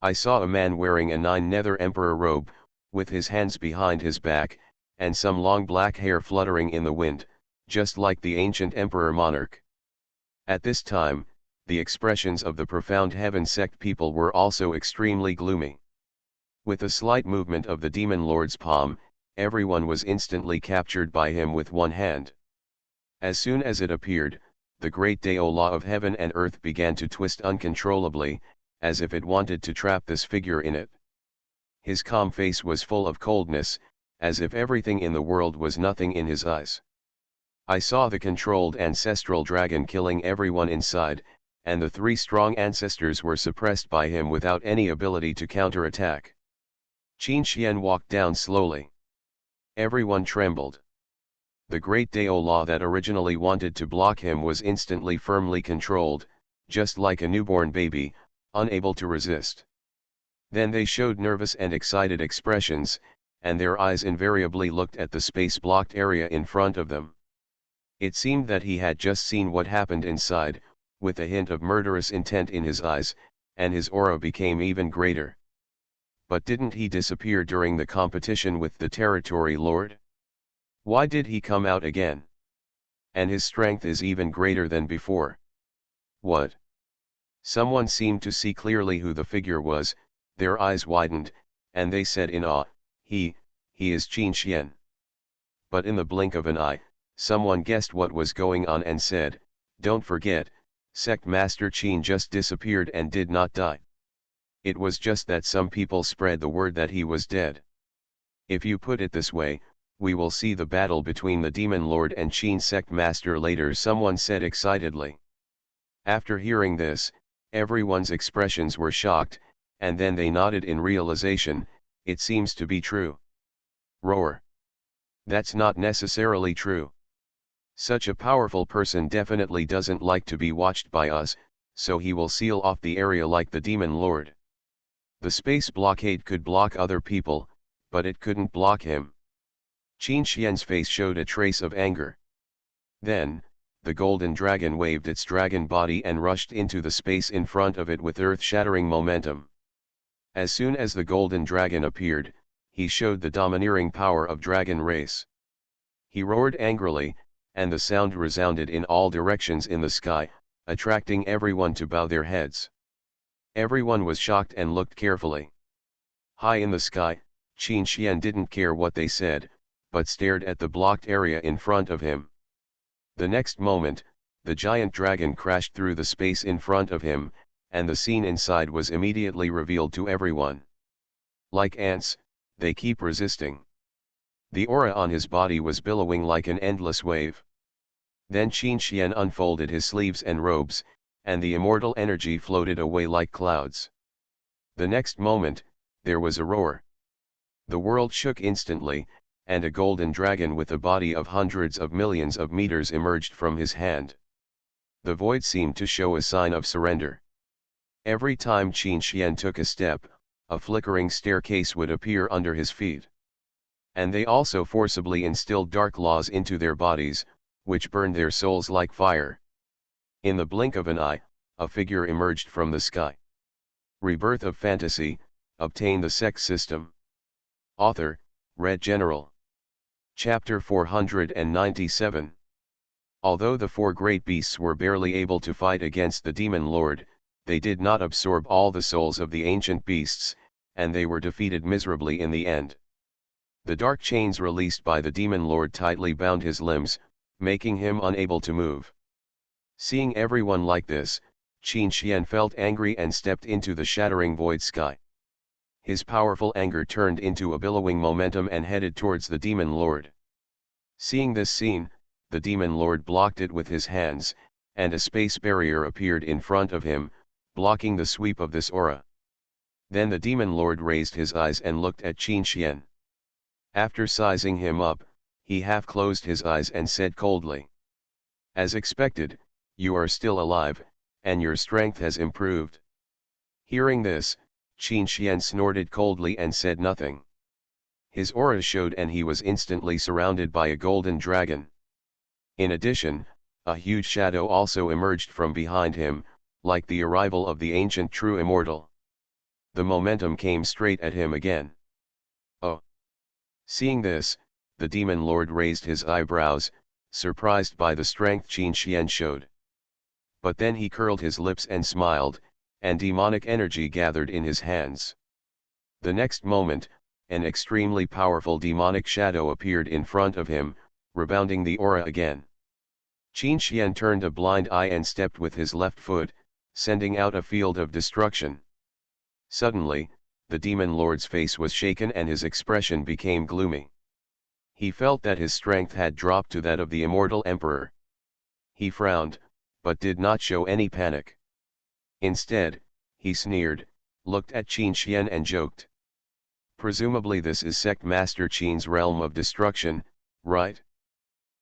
I saw a man wearing a 9 nether emperor robe, with his hands behind his back, and some long black hair fluttering in the wind, just like the ancient emperor monarch. At this time, the expressions of the profound heaven sect people were also extremely gloomy. With a slight movement of the demon lord's palm, everyone was instantly captured by him with one hand. As soon as it appeared, the great Dao law of heaven and earth began to twist uncontrollably, as if it wanted to trap this figure in it. His calm face was full of coldness, as if everything in the world was nothing in his eyes. I saw the controlled ancestral dragon killing everyone inside, and the three strong ancestors were suppressed by him without any ability to counterattack. Qin Xian walked down slowly. Everyone trembled. The great Dao law that originally wanted to block him was instantly firmly controlled, just like a newborn baby, unable to resist. Then they showed nervous and excited expressions, and their eyes invariably looked at the space-blocked area in front of them. It seemed that he had just seen what happened inside, with a hint of murderous intent in his eyes, and his aura became even greater. But didn't he disappear during the competition with the Territory Lord? Why did he come out again? And his strength is even greater than before. What? Someone seemed to see clearly who the figure was, their eyes widened, and they said in awe, he is Qin Xian. But in the blink of an eye, someone guessed what was going on and said, don't forget, Sect Master Qin just disappeared and did not die. It was just that some people spread the word that he was dead. If you put it this way, we will see the battle between the Demon Lord and Qin Sect Master later, someone said excitedly. After hearing this, everyone's expressions were shocked, and then they nodded in realization, it seems to be true. Roar. That's not necessarily true. Such a powerful person definitely doesn't like to be watched by us, so he will seal off the area like the Demon Lord. The space blockade could block other people, but it couldn't block him. Qin Xian's face showed a trace of anger. Then, the golden dragon waved its dragon body and rushed into the space in front of it with earth-shattering momentum. As soon as the golden dragon appeared, he showed the domineering power of dragon race. He roared angrily, and the sound resounded in all directions in the sky, attracting everyone to bow their heads. Everyone was shocked and looked carefully. High in the sky, Qin Xian didn't care what they said, but stared at the blocked area in front of him. The next moment, the giant dragon crashed through the space in front of him, and the scene inside was immediately revealed to everyone. Like ants, they keep resisting. The aura on his body was billowing like an endless wave. Then Qin Xian unfolded his sleeves and robes, and the immortal energy floated away like clouds. The next moment, there was a roar. The world shook instantly, and a golden dragon with a body of hundreds of millions of meters emerged from his hand. The void seemed to show a sign of surrender. Every time Qin Xian took a step, a flickering staircase would appear under his feet. And they also forcibly instilled dark laws into their bodies, which burned their souls like fire. In the blink of an eye, a figure emerged from the sky. Rebirth of Fantasy, obtain the Sect system. Author, Red General. Chapter 497. Although the four great beasts were barely able to fight against the Demon Lord, they did not absorb all the souls of the ancient beasts, and they were defeated miserably in the end. The dark chains released by the Demon Lord tightly bound his limbs, making him unable to move. Seeing everyone like this, Qin Xian felt angry and stepped into the shattering void sky. His powerful anger turned into a billowing momentum and headed towards the Demon Lord. Seeing this scene, the Demon Lord blocked it with his hands, and a space barrier appeared in front of him, blocking the sweep of this aura. Then the Demon Lord raised his eyes and looked at Qin Xian. After sizing him up, he half closed his eyes and said coldly, "As expected, you are still alive, and your strength has improved." Hearing this, Qin Xian snorted coldly and said nothing. His aura showed and he was instantly surrounded by a golden dragon. In addition, a huge shadow also emerged from behind him, like the arrival of the ancient true immortal. The momentum came straight at him again. Oh! Seeing this, the Demon Lord raised his eyebrows, surprised by the strength Qin Xian showed. But then he curled his lips and smiled, and demonic energy gathered in his hands. The next moment, an extremely powerful demonic shadow appeared in front of him, rebounding the aura again. Qin Xian turned a blind eye and stepped with his left foot, sending out a field of destruction. Suddenly, the demon lord's face was shaken and his expression became gloomy. He felt that his strength had dropped to that of the immortal emperor. He frowned, but did not show any panic. Instead, he sneered, looked at Qin Xian and joked. Presumably this is Sect Master Qin's realm of destruction, right?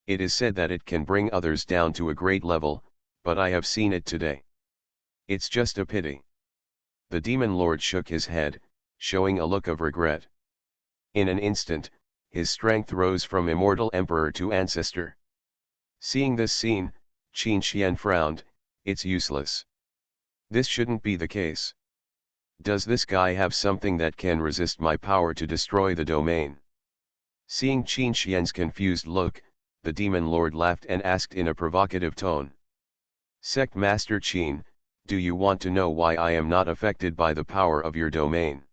It is said that it can bring others down to a great level, but I have seen it today. It's just a pity. The demon lord shook his head, showing a look of regret. In an instant, his strength rose from immortal emperor to ancestor. Seeing this scene, Qin Xian frowned. It's useless. This shouldn't be the case. Does this guy have something that can resist my power to destroy the domain? Seeing Qin Xian's confused look, the demon lord laughed and asked in a provocative tone. Sect Master Qin, do you want to know why I am not affected by the power of your domain?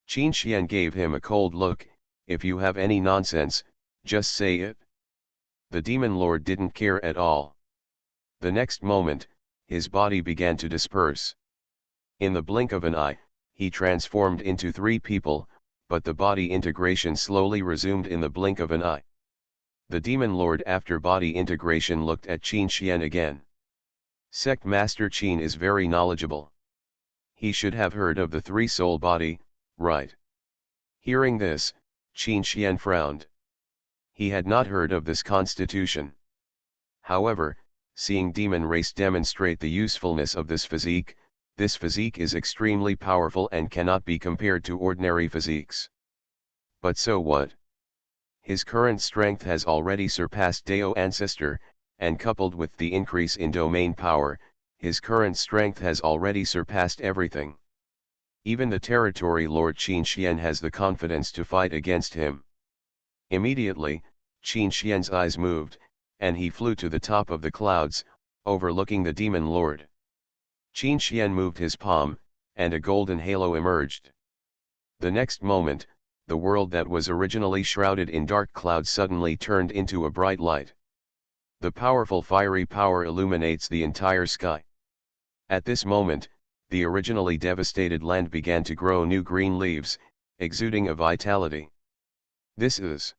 Qin Xian gave him a cold look. If you have any nonsense, just say it. The demon lord didn't care at all. The next moment, his body began to disperse. In the blink of an eye, he transformed into 3 people, but the body integration slowly resumed in the blink of an eye. The demon lord after body integration looked at Qin Xian again. Sect Master Qin is very knowledgeable. He should have heard of the 3-soul body, right? Hearing this, Qin Xian frowned. He had not heard of this constitution. However, seeing demon race demonstrate the usefulness of this physique is extremely powerful and cannot be compared to ordinary physiques. But so what? His current strength has already surpassed Dao Ancestor, and coupled with the increase in domain power, his current strength has already surpassed everything. Even the territory lord Qin Xian has the confidence to fight against him. Immediately, Qin Xian's eyes moved, and he flew to the top of the clouds, overlooking the demon lord. Qin Xian moved his palm, and a golden halo emerged. The next moment, the world that was originally shrouded in dark clouds suddenly turned into a bright light. The powerful fiery power illuminates the entire sky. At this moment, the originally devastated land began to grow new green leaves, exuding a vitality. This is.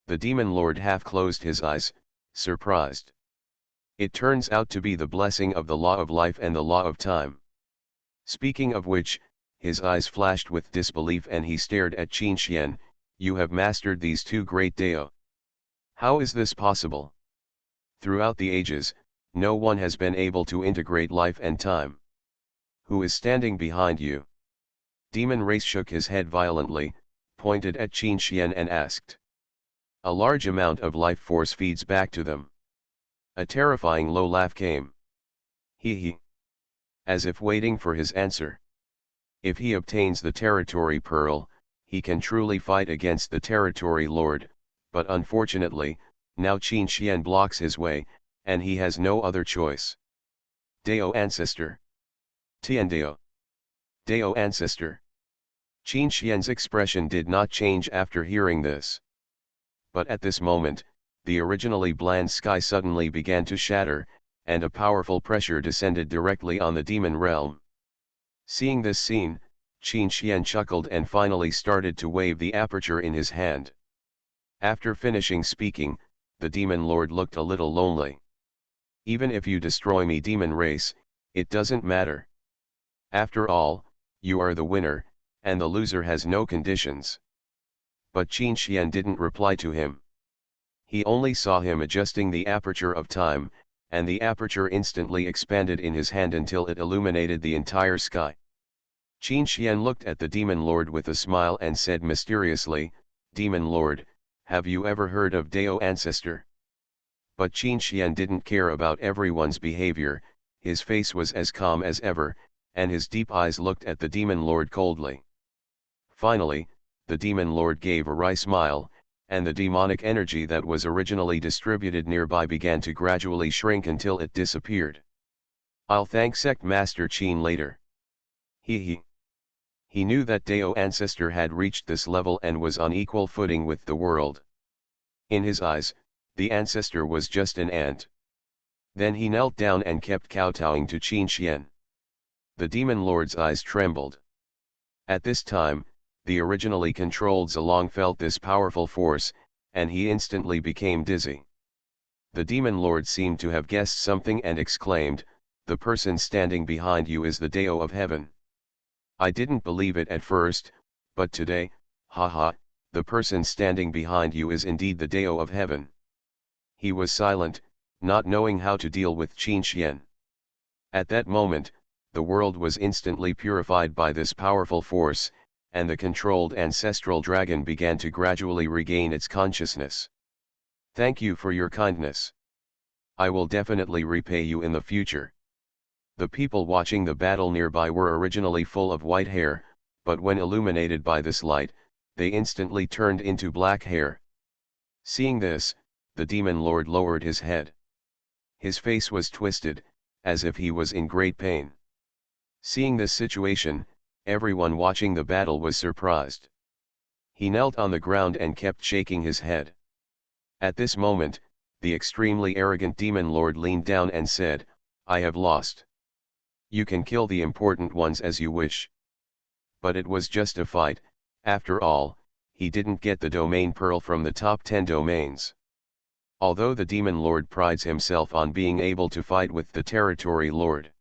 The demon lord half closed his eyes, surprised. It turns out to be the blessing of the law of life and the law of time. Speaking of which, his eyes flashed with disbelief and he stared at Qin Xian. You have mastered these 2 great Dao. How is this possible? Throughout the ages, no one has been able to integrate life and time. Who is standing behind you? Demon Race shook his head violently, pointed at Qin Xian and asked. A large amount of life force feeds back to them. A terrifying low laugh came. He. As if waiting for his answer. If he obtains the territory pearl, he can truly fight against the territory lord, but unfortunately, now Qin Xian blocks his way, and he has no other choice. Dao Ancestor. Tiandao. Dao Ancestor. Qin Xian's expression did not change after hearing this. But at this moment, the originally bland sky suddenly began to shatter, and a powerful pressure descended directly on the demon realm. Seeing this scene, Qin Xian chuckled and finally started to wave the aperture in his hand. After finishing speaking, the demon lord looked a little lonely. Even if you destroy me, demon race, it doesn't matter. After all, you are the winner, and the loser has no conditions. But Qin Xian didn't reply to him. He only saw him adjusting the aperture of time, and the aperture instantly expanded in his hand until it illuminated the entire sky. Qin Xian looked at the demon lord with a smile and said mysteriously, Demon lord, have you ever heard of Dao Ancestor? But Qin Xian didn't care about everyone's behavior, his face was as calm as ever, and his deep eyes looked at the demon lord coldly. Finally, the demon lord gave a wry smile, and the demonic energy that was originally distributed nearby began to gradually shrink until it disappeared. I'll thank Sect Master Qin later. He. He knew that Dao ancestor had reached this level and was on equal footing with the world. In his eyes, the ancestor was just an ant. Then he knelt down and kept kowtowing to Qin Xian. The demon lord's eyes trembled. At this time, the originally controlled Zilong felt this powerful force, and he instantly became dizzy. The demon lord seemed to have guessed something and exclaimed, "The person standing behind you is the Dao of heaven." I didn't believe it at first, but today, haha, the person standing behind you is indeed the Dao of heaven. He was silent, not knowing how to deal with Qin Xian. At that moment, the world was instantly purified by this powerful force, and the controlled ancestral dragon began to gradually regain its consciousness. "Thank you for your kindness. I will definitely repay you in the future." The people watching the battle nearby were originally full of white hair, but when illuminated by this light, they instantly turned into black hair. Seeing this, the demon lord lowered his head. His face was twisted, as if he was in great pain. Seeing this situation, everyone watching the battle was surprised. He knelt on the ground and kept shaking his head. At this moment, the extremely arrogant demon lord leaned down and said, "I have lost. You can kill the important ones as you wish." But it was just a fight, after all, he didn't get the domain pearl from the top 10 domains. Although the demon lord prides himself on being able to fight with the territory lord.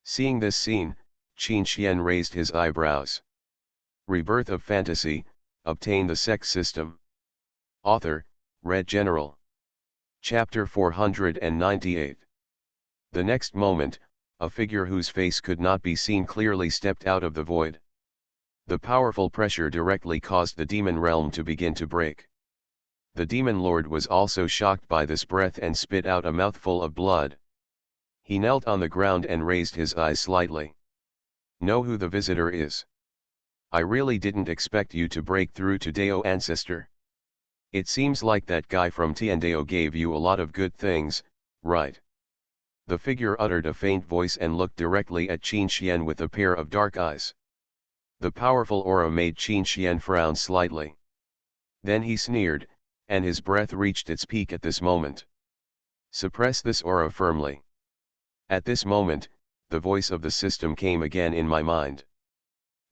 Seeing this scene, Qin Xian raised his eyebrows. Rebirth of Fantasy, obtain the Sect system. Author, Red General. Chapter 498. The next moment, a figure whose face could not be seen clearly stepped out of the void. The powerful pressure directly caused the demon realm to begin to break. The demon lord was also shocked by this breath and spit out a mouthful of blood. He knelt on the ground and raised his eyes slightly. "Know who the visitor is? I really didn't expect you to break through to Dao ancestor. It seems like that guy from Tiandao gave you a lot of good things, right?" The figure uttered a faint voice and looked directly at Qin Xian with a pair of dark eyes. The powerful aura made Qin Xian frown slightly. Then he sneered, and his breath reached its peak at this moment. "Suppress this aura firmly." At this moment, the voice of the system came again in my mind.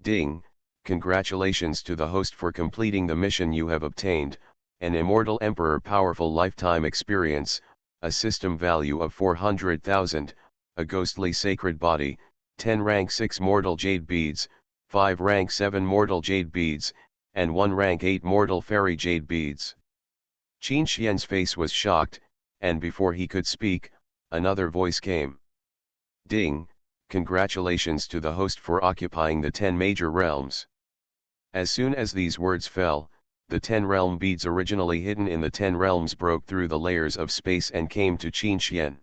"Ding, congratulations to the host for completing the mission you have obtained, an immortal emperor powerful lifetime experience, a system value of 400,000, a ghostly sacred body, 10 rank 6 mortal jade beads, 5 rank 7 mortal jade beads, and 1 rank 8 mortal fairy jade beads." Qin Xian's face was shocked, and before he could speak, another voice came. "Ding, congratulations to the host for occupying the 10 major realms." As soon as these words fell, the 10 realm beads originally hidden in the 10 realms broke through the layers of space and came to Qin Xian.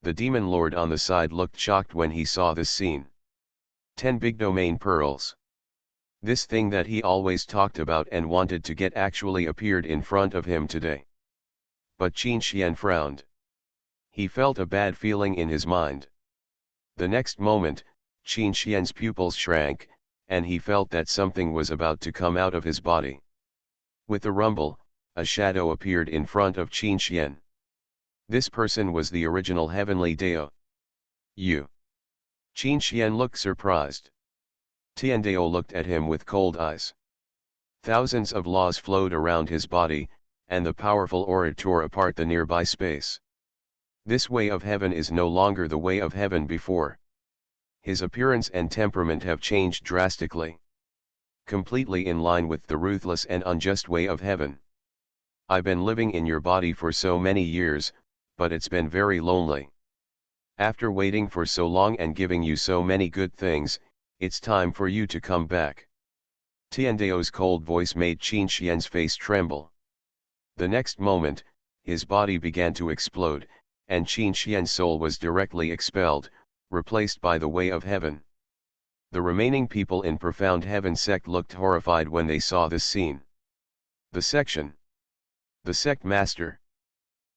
The demon lord on the side looked shocked when he saw this scene. 10 big domain pearls. This thing that he always talked about and wanted to get actually appeared in front of him today. But Qin Xian frowned. He felt a bad feeling in his mind. The next moment, Qin Xian's pupils shrank, and he felt that something was about to come out of his body. With a rumble, a shadow appeared in front of Qin Xian. This person was the original heavenly Dao. "You?" Qin Xian looked surprised. Tiandao looked at him with cold eyes. Thousands of laws flowed around his body, and the powerful aura tore apart the nearby space. This way of heaven is no longer the way of heaven before. His appearance and temperament have changed drastically. Completely in line with the ruthless and unjust way of heaven. "I've been living in your body for so many years, but it's been very lonely. After waiting for so long and giving you so many good things, it's time for you to come back." Tiandao's cold voice made Qin Xian's face tremble. The next moment, his body began to explode, and Qin Xian's soul was directly expelled, replaced by the way of heaven. The remaining people in Profound Heaven Sect looked horrified when they saw this scene. The section. The Sect Master.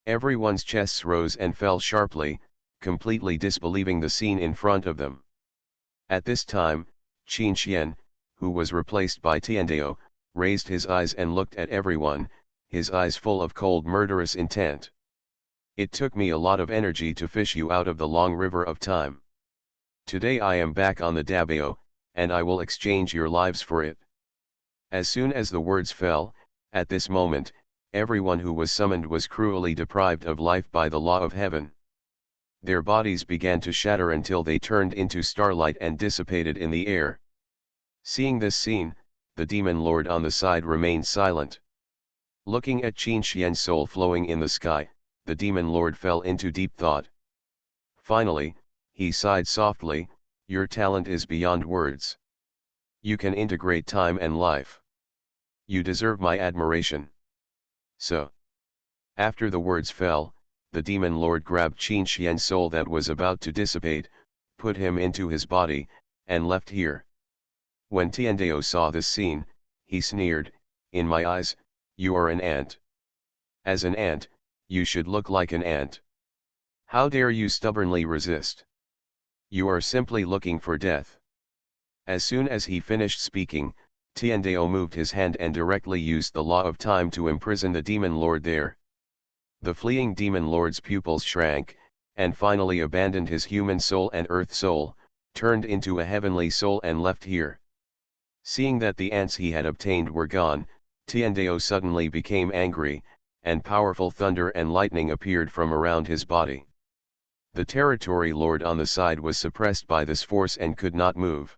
Everyone's chests rose and fell sharply, completely disbelieving the scene in front of them. At this time, Qin Xian, who was replaced by Tiandao, raised his eyes and looked at everyone, his eyes full of cold murderous intent. It took me a lot of energy to fish you out of the long river of time. Today I am back on the Dabao, and I will exchange your lives for it. As soon as the words fell, at this moment, everyone who was summoned was cruelly deprived of life by the law of heaven. Their bodies began to shatter until they turned into starlight and dissipated in the air. Seeing this scene, the demon lord on the side remained silent. Looking at Qin Xian's soul flowing in the sky, the demon lord fell into deep thought. Finally, he sighed softly, "Your talent is beyond words. You can integrate time and life. You deserve my admiration." So, after the words fell, the demon lord grabbed Qin Xian's soul that was about to dissipate, put him into his body, and left here. When Tiandao saw this scene, he sneered, "In my eyes, you are an ant. As an ant, you should look like an ant. How dare you stubbornly resist? You are simply looking for death." As soon as he finished speaking, Tiandao moved his hand and directly used the law of time to imprison the demon lord there. The fleeing demon lord's pupils shrank, and finally abandoned his human soul and earth soul, turned into a heavenly soul and left here. Seeing that the ants he had obtained were gone, Tiandao suddenly became angry, and powerful thunder and lightning appeared from around his body. The territory lord on the side was suppressed by this force and could not move.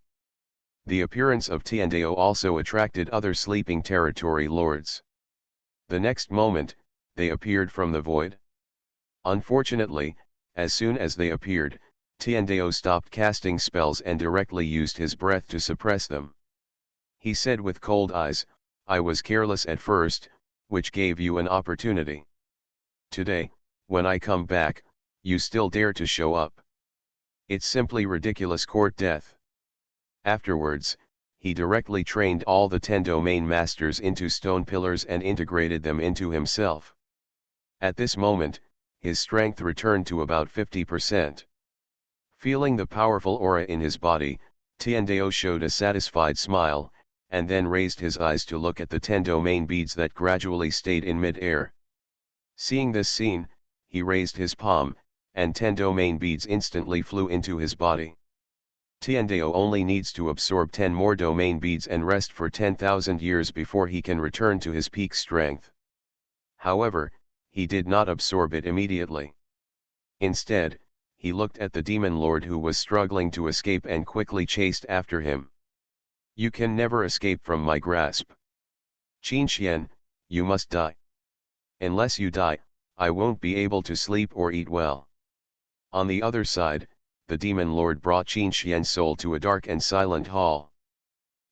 The appearance of Tiandao also attracted other sleeping territory lords. The next moment, they appeared from the void. Unfortunately, as soon as they appeared, Tiandao stopped casting spells and directly used his breath to suppress them. He said with cold eyes, "I was careless at first, which gave you an opportunity. Today, when I come back, you still dare to show up. It's simply ridiculous court death." Afterwards, he directly trained all the 10 domain masters into stone pillars and integrated them into himself. At this moment, his strength returned to about 50%. Feeling the powerful aura in his body, Tiandao showed a satisfied smile, and then raised his eyes to look at the 10 domain beads that gradually stayed in mid-air. Seeing this scene, he raised his palm, and 10 domain beads instantly flew into his body. Tiandao only needs to absorb 10 more domain beads and rest for 10,000 years before he can return to his peak strength. However, he did not absorb it immediately. Instead, he looked at the demon lord who was struggling to escape and quickly chased after him. "You can never escape from my grasp. Qin Xian, you must die. Unless you die, I won't be able to sleep or eat well." On the other side, the demon lord brought Qin Xian's soul to a dark and silent hall.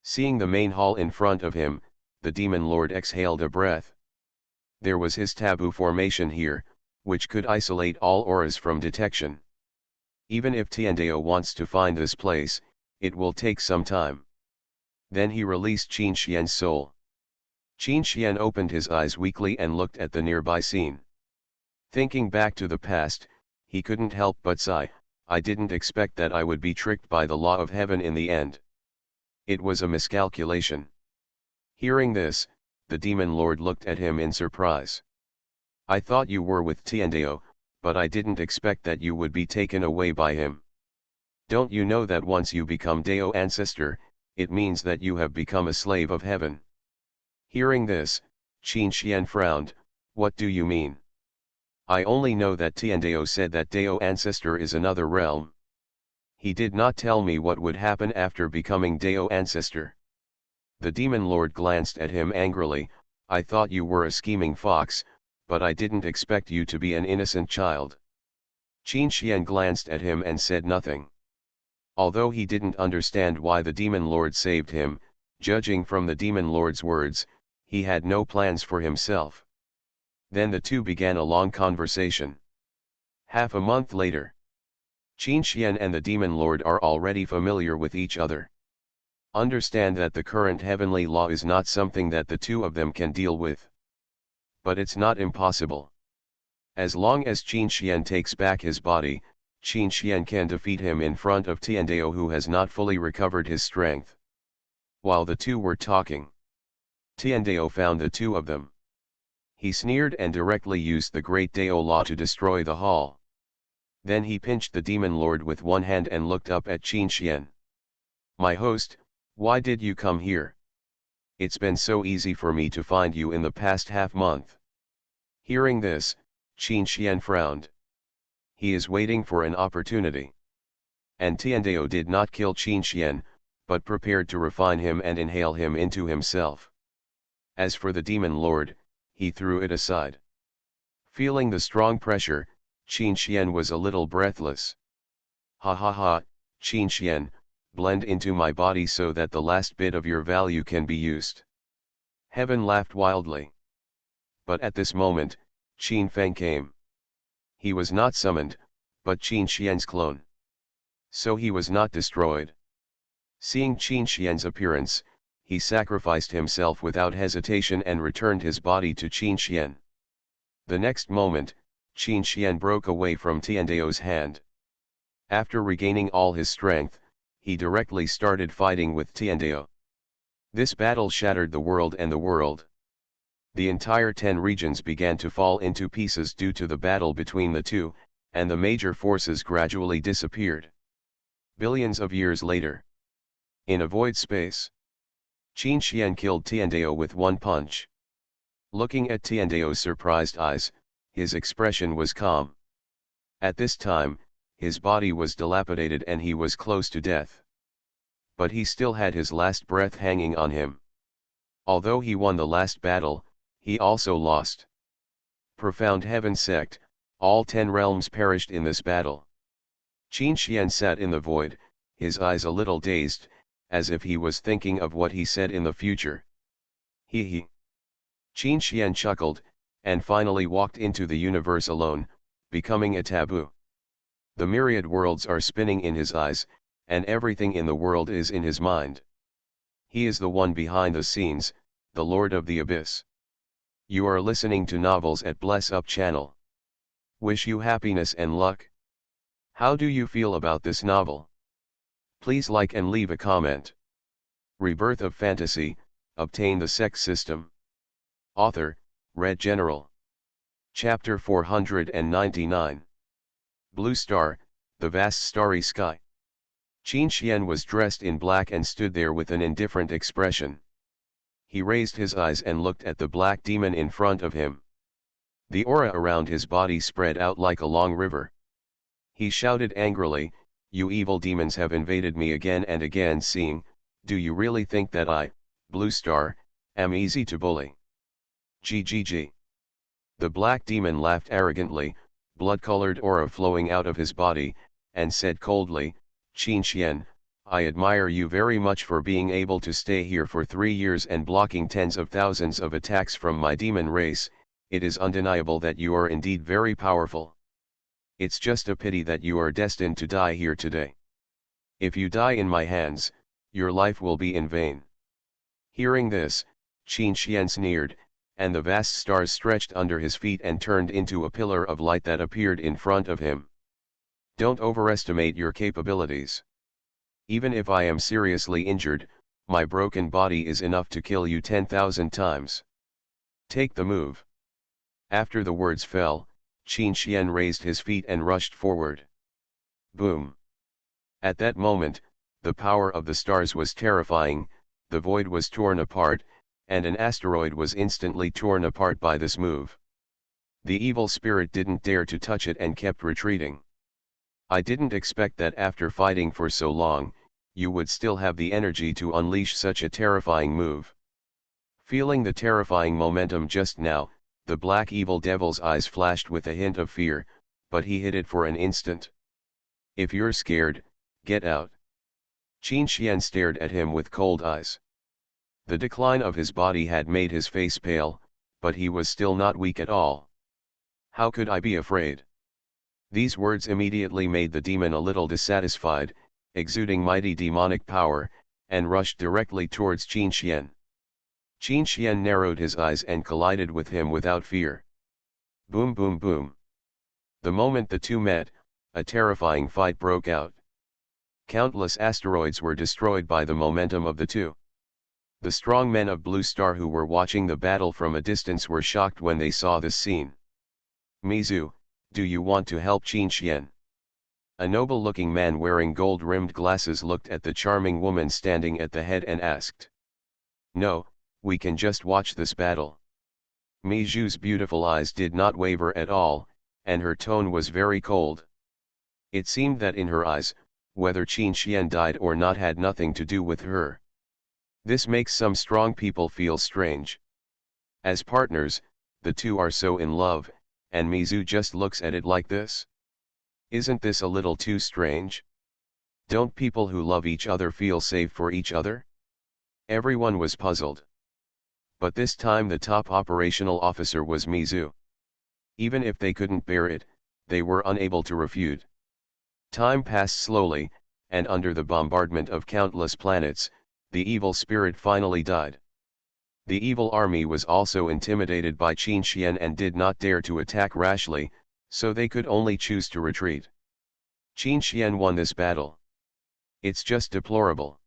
Seeing the main hall in front of him, the demon lord exhaled a breath. There was his taboo formation here, which could isolate all auras from detection. Even if Tiandao wants to find this place, it will take some time. Then he released Qin Xian's soul. Qin Xian opened his eyes weakly and looked at the nearby scene. Thinking back to the past, he couldn't help but sigh, "I didn't expect that I would be tricked by the law of heaven in the end. It was a miscalculation." Hearing this, the demon lord looked at him in surprise. "I thought you were with Tiandao, but I didn't expect that you would be taken away by him. Don't you know that once you become Dao ancestor, it means that you have become a slave of heaven?" Hearing this, Qin Xian frowned, "What do you mean?" "I only know that Tiandao said that Dao ancestor is another realm. He did not tell me what would happen after becoming Dao ancestor." The demon lord glanced at him angrily, "I thought you were a scheming fox, but I didn't expect you to be an innocent child." Qin Xian glanced at him and said nothing. Although he didn't understand why the demon lord saved him, judging from the demon lord's words, he had no plans for himself. Then the two began a long conversation. Half a month later, Qin Xian and the demon lord are already familiar with each other. Understand that the current heavenly law is not something that the two of them can deal with. But it's not impossible. As long as Qin Xian takes back his body, Qin Xian can defeat him in front of Tiandao, who has not fully recovered his strength. While the two were talking, Tiandao found the two of them. He sneered and directly used the Great Dao Law to destroy the hall. Then he pinched the demon lord with one hand and looked up at Qin Xian. "My host, why did you come here? It's been so easy for me to find you in the past half-month." Hearing this, Qin Xian frowned. He is waiting for an opportunity. And Tiandao did not kill Qin Xian, but prepared to refine him and inhale him into himself. As for the demon lord, he threw it aside. Feeling the strong pressure, Qin Xian was a little breathless. "Ha ha ha, Qin Xian, blend into my body so that the last bit of your value can be used." Heaven laughed wildly. But at this moment, Qin Feng came. He was not summoned, but Qin Xian's clone. So he was not destroyed. Seeing Qin Xian's appearance, he sacrificed himself without hesitation and returned his body to Qin Xian. The next moment, Qin Xian broke away from Tiandao's hand. After regaining all his strength, he directly started fighting with Tiandao. This battle shattered the world, and the world. The entire 10 regions began to fall into pieces due to the battle between the two, and the major forces gradually disappeared. Billions of years later, in a void space, Qin Xian killed Tiandao with one punch. Looking at Tiandao's surprised eyes, his expression was calm. At this time, his body was dilapidated and he was close to death. But he still had his last breath hanging on him. Although he won the last battle, he also lost. Profound Heaven Sect, all 10 realms perished in this battle. Qin Xian sat in the void, his eyes a little dazed, as if he was thinking of what he said in the future. He. Qin Xian chuckled, and finally walked into the universe alone, becoming a taboo. The myriad worlds are spinning in his eyes, and everything in the world is in his mind. He is the one behind the scenes, the Lord of the Abyss. You are listening to Novels at Bless Up channel. Wish you happiness and luck. How do you feel about this novel? Please like and leave a comment. Rebirth of Fantasy, Obtain the Sect System. Author, Red General. Chapter 499. Blue Star, the vast starry sky. Qin Xian was dressed in black and stood there with an indifferent expression. He raised his eyes and looked at the black demon in front of him. The aura around his body spread out like a long river. He shouted angrily, "You evil demons have invaded me again and again, seeing, do you really think that I, Blue Star, am easy to bully? GGG. The black demon laughed arrogantly, blood-colored aura flowing out of his body, and said coldly, "Qin Xian, I admire you very much for being able to stay here for 3 years and blocking tens of thousands of attacks from my demon race. It is undeniable that you are indeed very powerful. It's just a pity that you are destined to die here today. If you die in my hands, your life will be in vain." Hearing this, Qin Xian sneered, and the vast stars stretched under his feet and turned into a pillar of light that appeared in front of him. "Don't overestimate your capabilities. Even if I am seriously injured, my broken body is enough to kill you 10,000 times. Take the move." After the words fell, Qin Xian raised his feet and rushed forward. Boom! At that moment, the power of the stars was terrifying, the void was torn apart, and an asteroid was instantly torn apart by this move. The evil spirit didn't dare to touch it and kept retreating. "I didn't expect that after fighting for so long, you would still have the energy to unleash such a terrifying move." Feeling the terrifying momentum just now, the black evil devil's eyes flashed with a hint of fear, but he hid it for an instant. "If you're scared, get out." Qin Xian stared at him with cold eyes. The decline of his body had made his face pale, but he was still not weak at all. "How could I be afraid?" These words immediately made the demon a little dissatisfied, exuding mighty demonic power, and rushed directly towards Qin Xian. Qin Xian narrowed his eyes and collided with him without fear. Boom boom boom. The moment the two met, a terrifying fight broke out. Countless asteroids were destroyed by the momentum of the two. The strong men of Blue Star who were watching the battle from a distance were shocked when they saw this scene. "Mizu, do you want to help Qin Xian?" A noble-looking man wearing gold-rimmed glasses looked at the charming woman standing at the head and asked. "No, we can just watch this battle." Mizu's beautiful eyes did not waver at all, and her tone was very cold. It seemed that in her eyes, whether Qin Xian died or not had nothing to do with her. This makes some strong people feel strange. As partners, the two are so in love, and Mizu just looks at it like this. Isn't this a little too strange? Don't people who love each other feel safe for each other? Everyone was puzzled. But this time the top operational officer was Mizu. Even if they couldn't bear it, they were unable to refute. Time passed slowly, and under the bombardment of countless planets, the evil spirit finally died. The evil army was also intimidated by Qin Xian and did not dare to attack rashly, so they could only choose to retreat. Qin Xian won this battle. It's just deplorable.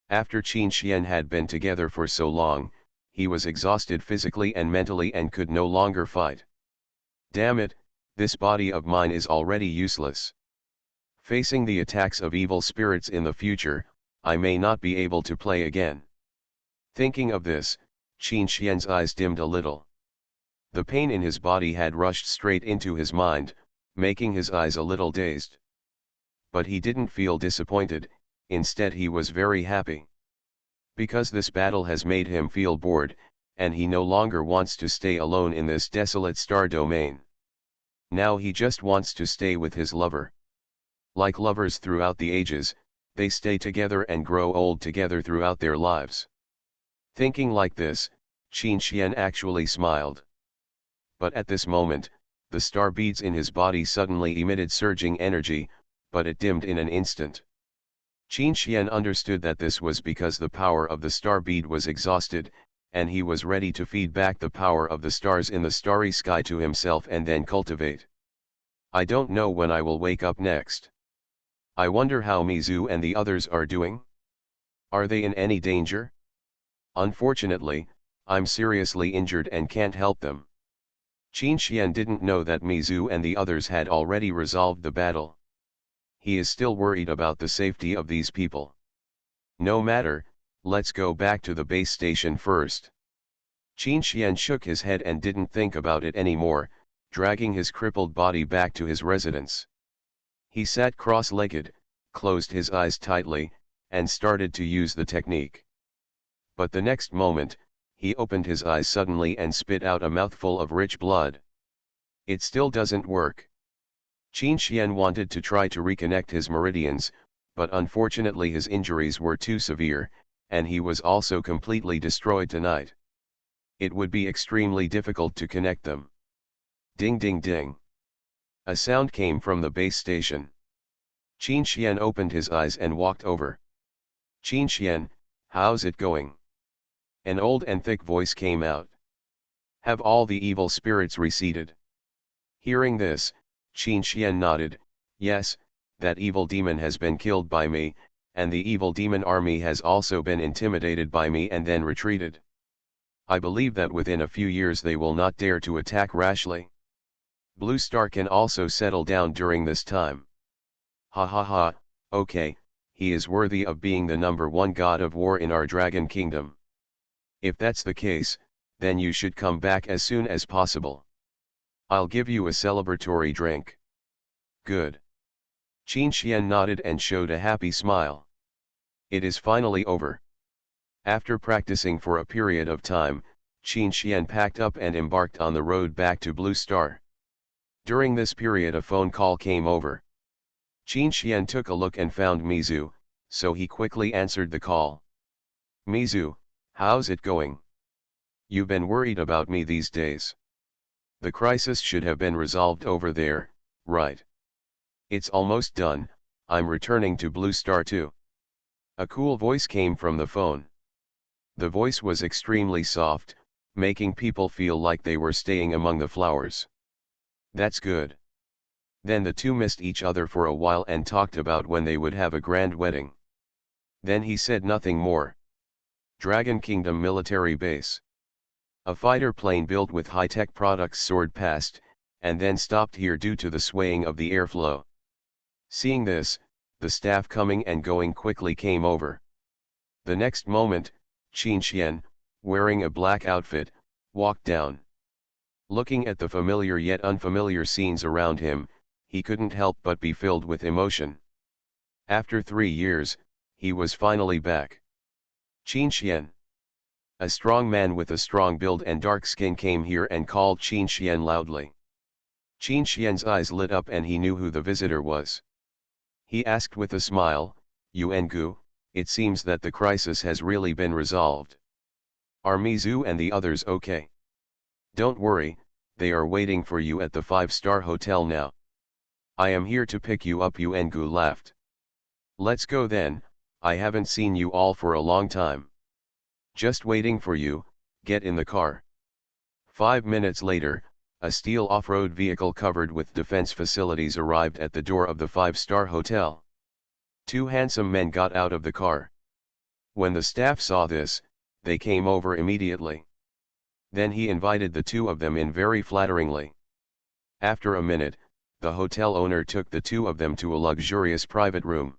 After Qin Xian had been together for so long, he was exhausted physically and mentally and could no longer fight. Damn it, this body of mine is already useless. Facing the attacks of evil spirits in the future, I may not be able to play again. Thinking of this, Qin Xian's eyes dimmed a little. The pain in his body had rushed straight into his mind, making his eyes a little dazed. But he didn't feel disappointed, instead he was very happy. Because this battle has made him feel bored, and he no longer wants to stay alone in this desolate star domain. Now he just wants to stay with his lover. Like lovers throughout the ages, they stay together and grow old together throughout their lives. Thinking like this, Qin Xian actually smiled. But at this moment, the star beads in his body suddenly emitted surging energy, but it dimmed in an instant. Qin Xian understood that this was because the power of the star bead was exhausted, and he was ready to feed back the power of the stars in the starry sky to himself and then cultivate. I don't know when I will wake up next. I wonder how Mizu and the others are doing? Are they in any danger? Unfortunately, I'm seriously injured and can't help them. Qin Xian didn't know that Mizu and the others had already resolved the battle. He is still worried about the safety of these people. No matter, let's go back to the base station first. Qin Xian shook his head and didn't think about it anymore, dragging his crippled body back to his residence. He sat cross-legged, closed his eyes tightly, and started to use the technique. But the next moment, he opened his eyes suddenly and spit out a mouthful of rich blood. It still doesn't work. Qin Xian wanted to try to reconnect his meridians, but unfortunately his injuries were too severe, and he was also completely destroyed tonight. It would be extremely difficult to connect them. Ding ding ding. A sound came from the base station. Qin Xian opened his eyes and walked over. "Qin Xian, how's it going?" An old and thick voice came out. "Have all the evil spirits receded?" Hearing this, Qin Xian nodded. "Yes, that evil demon has been killed by me, and the evil demon army has also been intimidated by me and then retreated. I believe that within a few years they will not dare to attack rashly. Blue Star can also settle down during this time." "Ha ha ha, okay, he is worthy of being the #1 god of war in our dragon kingdom. If that's the case, then you should come back as soon as possible. I'll give you a celebratory drink." "Good." Qin Xian nodded and showed a happy smile. It is finally over. After practicing for a period of time, Qin Xian packed up and embarked on the road back to Blue Star. During this period a phone call came over. Qin Xian took a look and found Mizu, so he quickly answered the call. "Mizu, how's it going? You've been worried about me these days. The crisis should have been resolved over there, right?" "It's almost done, I'm returning to Blue Star too." A cool voice came from the phone. The voice was extremely soft, making people feel like they were staying among the flowers. "That's good. Then the two missed each other for a while and talked about when they would have a grand wedding. Then he said nothing more. Dragon Kingdom military base. A fighter plane built with high-tech products soared past, and then stopped here due to the swaying of the airflow. Seeing this, the staff coming and going quickly came over. The next moment, Qin Xian, wearing a black outfit, walked down. Looking at the familiar yet unfamiliar scenes around him, he couldn't help but be filled with emotion. After 3 years, he was finally back. Qin Xian. A strong man with a strong build and dark skin came here and called Qin Xian loudly. Qin Xian's eyes lit up and he knew who the visitor was. He asked with a smile, Yuangu, it seems that the crisis has really been resolved. Are Mizu and the others okay? Don't worry, they are waiting for you at the 5-star hotel now. I am here to pick you up, Yuangu laughed. Let's go then, I haven't seen you all for a long time. Just waiting for you, get in the car. 5 minutes later, a steel off-road vehicle covered with defense facilities arrived at the door of the 5-star hotel. 2 handsome men got out of the car. When the staff saw this, they came over immediately. Then he invited the 2 of them in very flatteringly. After a minute, the hotel owner took the 2 of them to a luxurious private room.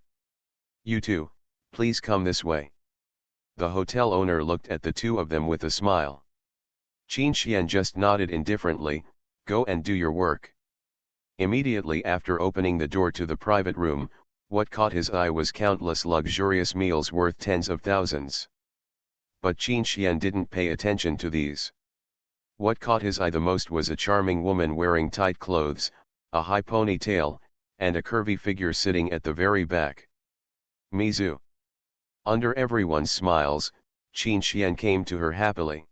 You 2, please come this way. The hotel owner looked at the 2 of them with a smile. Qin Xian just nodded indifferently, go and do your work. Immediately after opening the door to the private room, what caught his eye was countless luxurious meals worth tens of thousands. But Qin Xian didn't pay attention to these. What caught his eye the most was a charming woman wearing tight clothes, a high ponytail, and a curvy figure sitting at the very back. Mizu. Under everyone's smiles, Qin Xian came to her happily.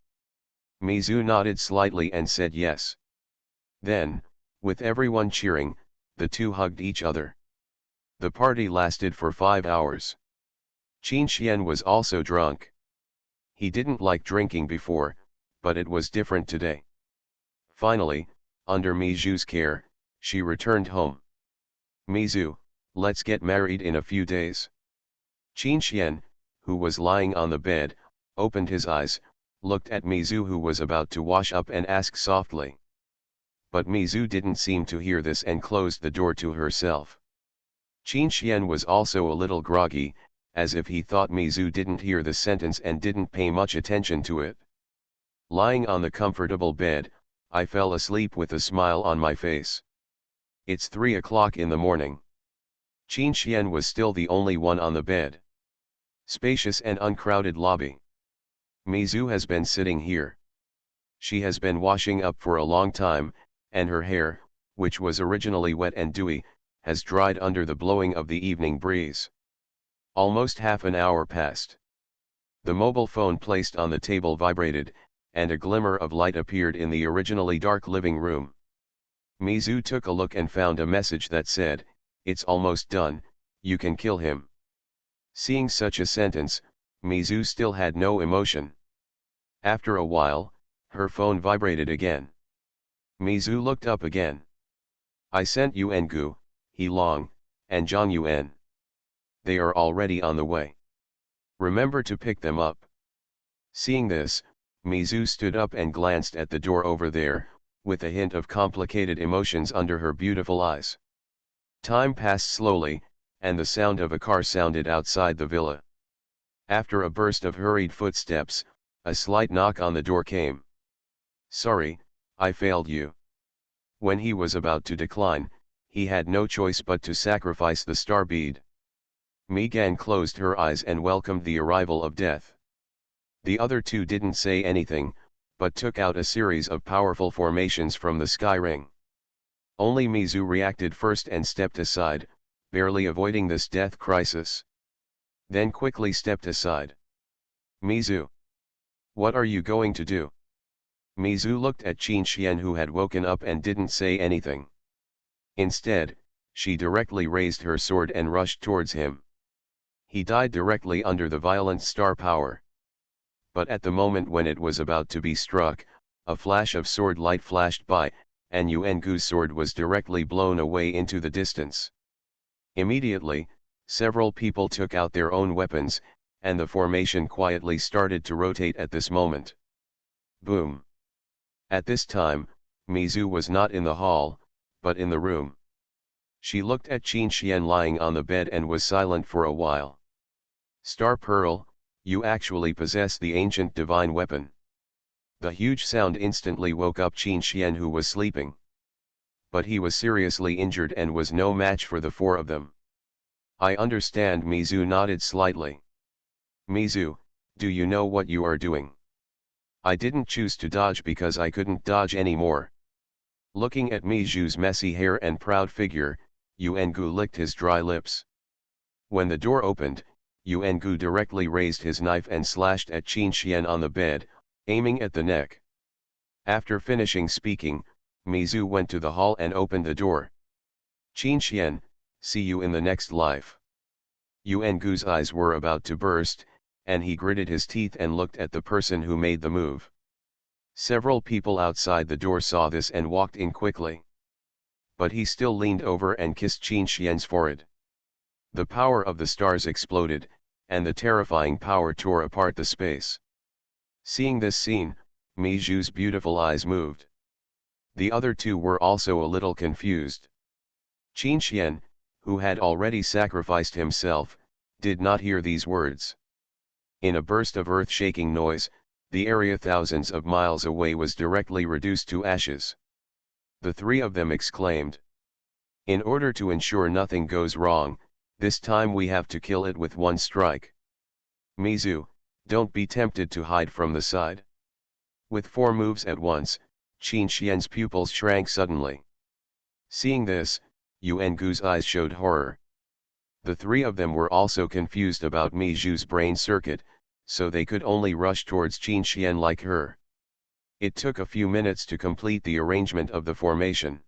Mizu nodded slightly and said yes. Then, with everyone cheering, the 2 hugged each other. The party lasted for 5 hours. Qin Xian was also drunk. He didn't like drinking before, but it was different today. Finally, under Mizu's care, she returned home. Mizu, let's get married in a few days. Qin Xian, who was lying on the bed, opened his eyes, looked at Mizu who was about to wash up and asked softly. But Mizu didn't seem to hear this and closed the door to herself. Qin Xian was also a little groggy, as if he thought Mizu didn't hear the sentence and didn't pay much attention to it. Lying on the comfortable bed, I fell asleep with a smile on my face. It's 3 o'clock in the morning. Qin Xian was still the only one on the bed. Spacious and uncrowded lobby. Mizu has been sitting here. She has been washing up for a long time, and her hair, which was originally wet and dewy, has dried under the blowing of the evening breeze. Almost half an hour passed. The mobile phone placed on the table vibrated, and a glimmer of light appeared in the originally dark living room. Mizu took a look and found a message that said, "It's almost done, you can kill him." Seeing such a sentence, Mizu still had no emotion. After a while, her phone vibrated again. Mizu looked up again. "I sent Yuangu, He Long, and Zhang Yuan. They are already on the way. Remember to pick them up." Seeing this, Mizu stood up and glanced at the door over there, with a hint of complicated emotions under her beautiful eyes. Time passed slowly, and the sound of a car sounded outside the villa. After a burst of hurried footsteps, a slight knock on the door came. "Sorry, I failed you." When he was about to decline, he had no choice but to sacrifice the star bead. Megan closed her eyes and welcomed the arrival of death. The other 2 didn't say anything, but took out a series of powerful formations from the sky ring. Only Mizu reacted first and stepped aside, barely avoiding this death crisis. Then quickly stepped aside. "Mizu, what are you going to do?" Mizu looked at Qin Xian who had woken up and didn't say anything. Instead, she directly raised her sword and rushed towards him. He died directly under the violent star power. But at the moment when it was about to be struck, a flash of sword light flashed by, and Yuan Gu's sword was directly blown away into the distance. Immediately, several people took out their own weapons, and the formation quietly started to rotate at this moment. Boom! At this time, Mizu was not in the hall, but in the room. She looked at Qin Xian lying on the bed and was silent for a while. Star Pearl, you actually possess the ancient divine weapon. The huge sound instantly woke up Qin Xian, who was sleeping. But he was seriously injured and was no match for the four of them. I understand. Mizu nodded slightly. Mizu, do you know what you are doing? I didn't choose to dodge because I couldn't dodge anymore. Looking at Mizu's messy hair and proud figure, Yuan Gu licked his dry lips. When the door opened, Yuan Gu directly raised his knife and slashed at Qin Xian on the bed, aiming at the neck. After finishing speaking, Mizu went to the hall and opened the door. Qin Xian, see you in the next life. Yuan Gu's eyes were about to burst, and he gritted his teeth and looked at the person who made the move. Several people outside the door saw this and walked in quickly. But he still leaned over and kissed Qin Xian's forehead. The power of the stars exploded, and the terrifying power tore apart the space. Seeing this scene, Mizu's beautiful eyes moved. The other two were also a little confused. Qin Xian, who had already sacrificed himself, did not hear these words. In a burst of earth-shaking noise, the area thousands of miles away was directly reduced to ashes. The three of them exclaimed. In order to ensure nothing goes wrong, this time we have to kill it with one strike. Mizu, don't be tempted to hide from the side. With 4 moves at once, Qin Xian's pupils shrank suddenly. Seeing this, Yuan Gu's eyes showed horror. The three of them were also confused about Mizu's brain circuit, so they could only rush towards Qin Xian like her. It took a few minutes to complete the arrangement of the formation.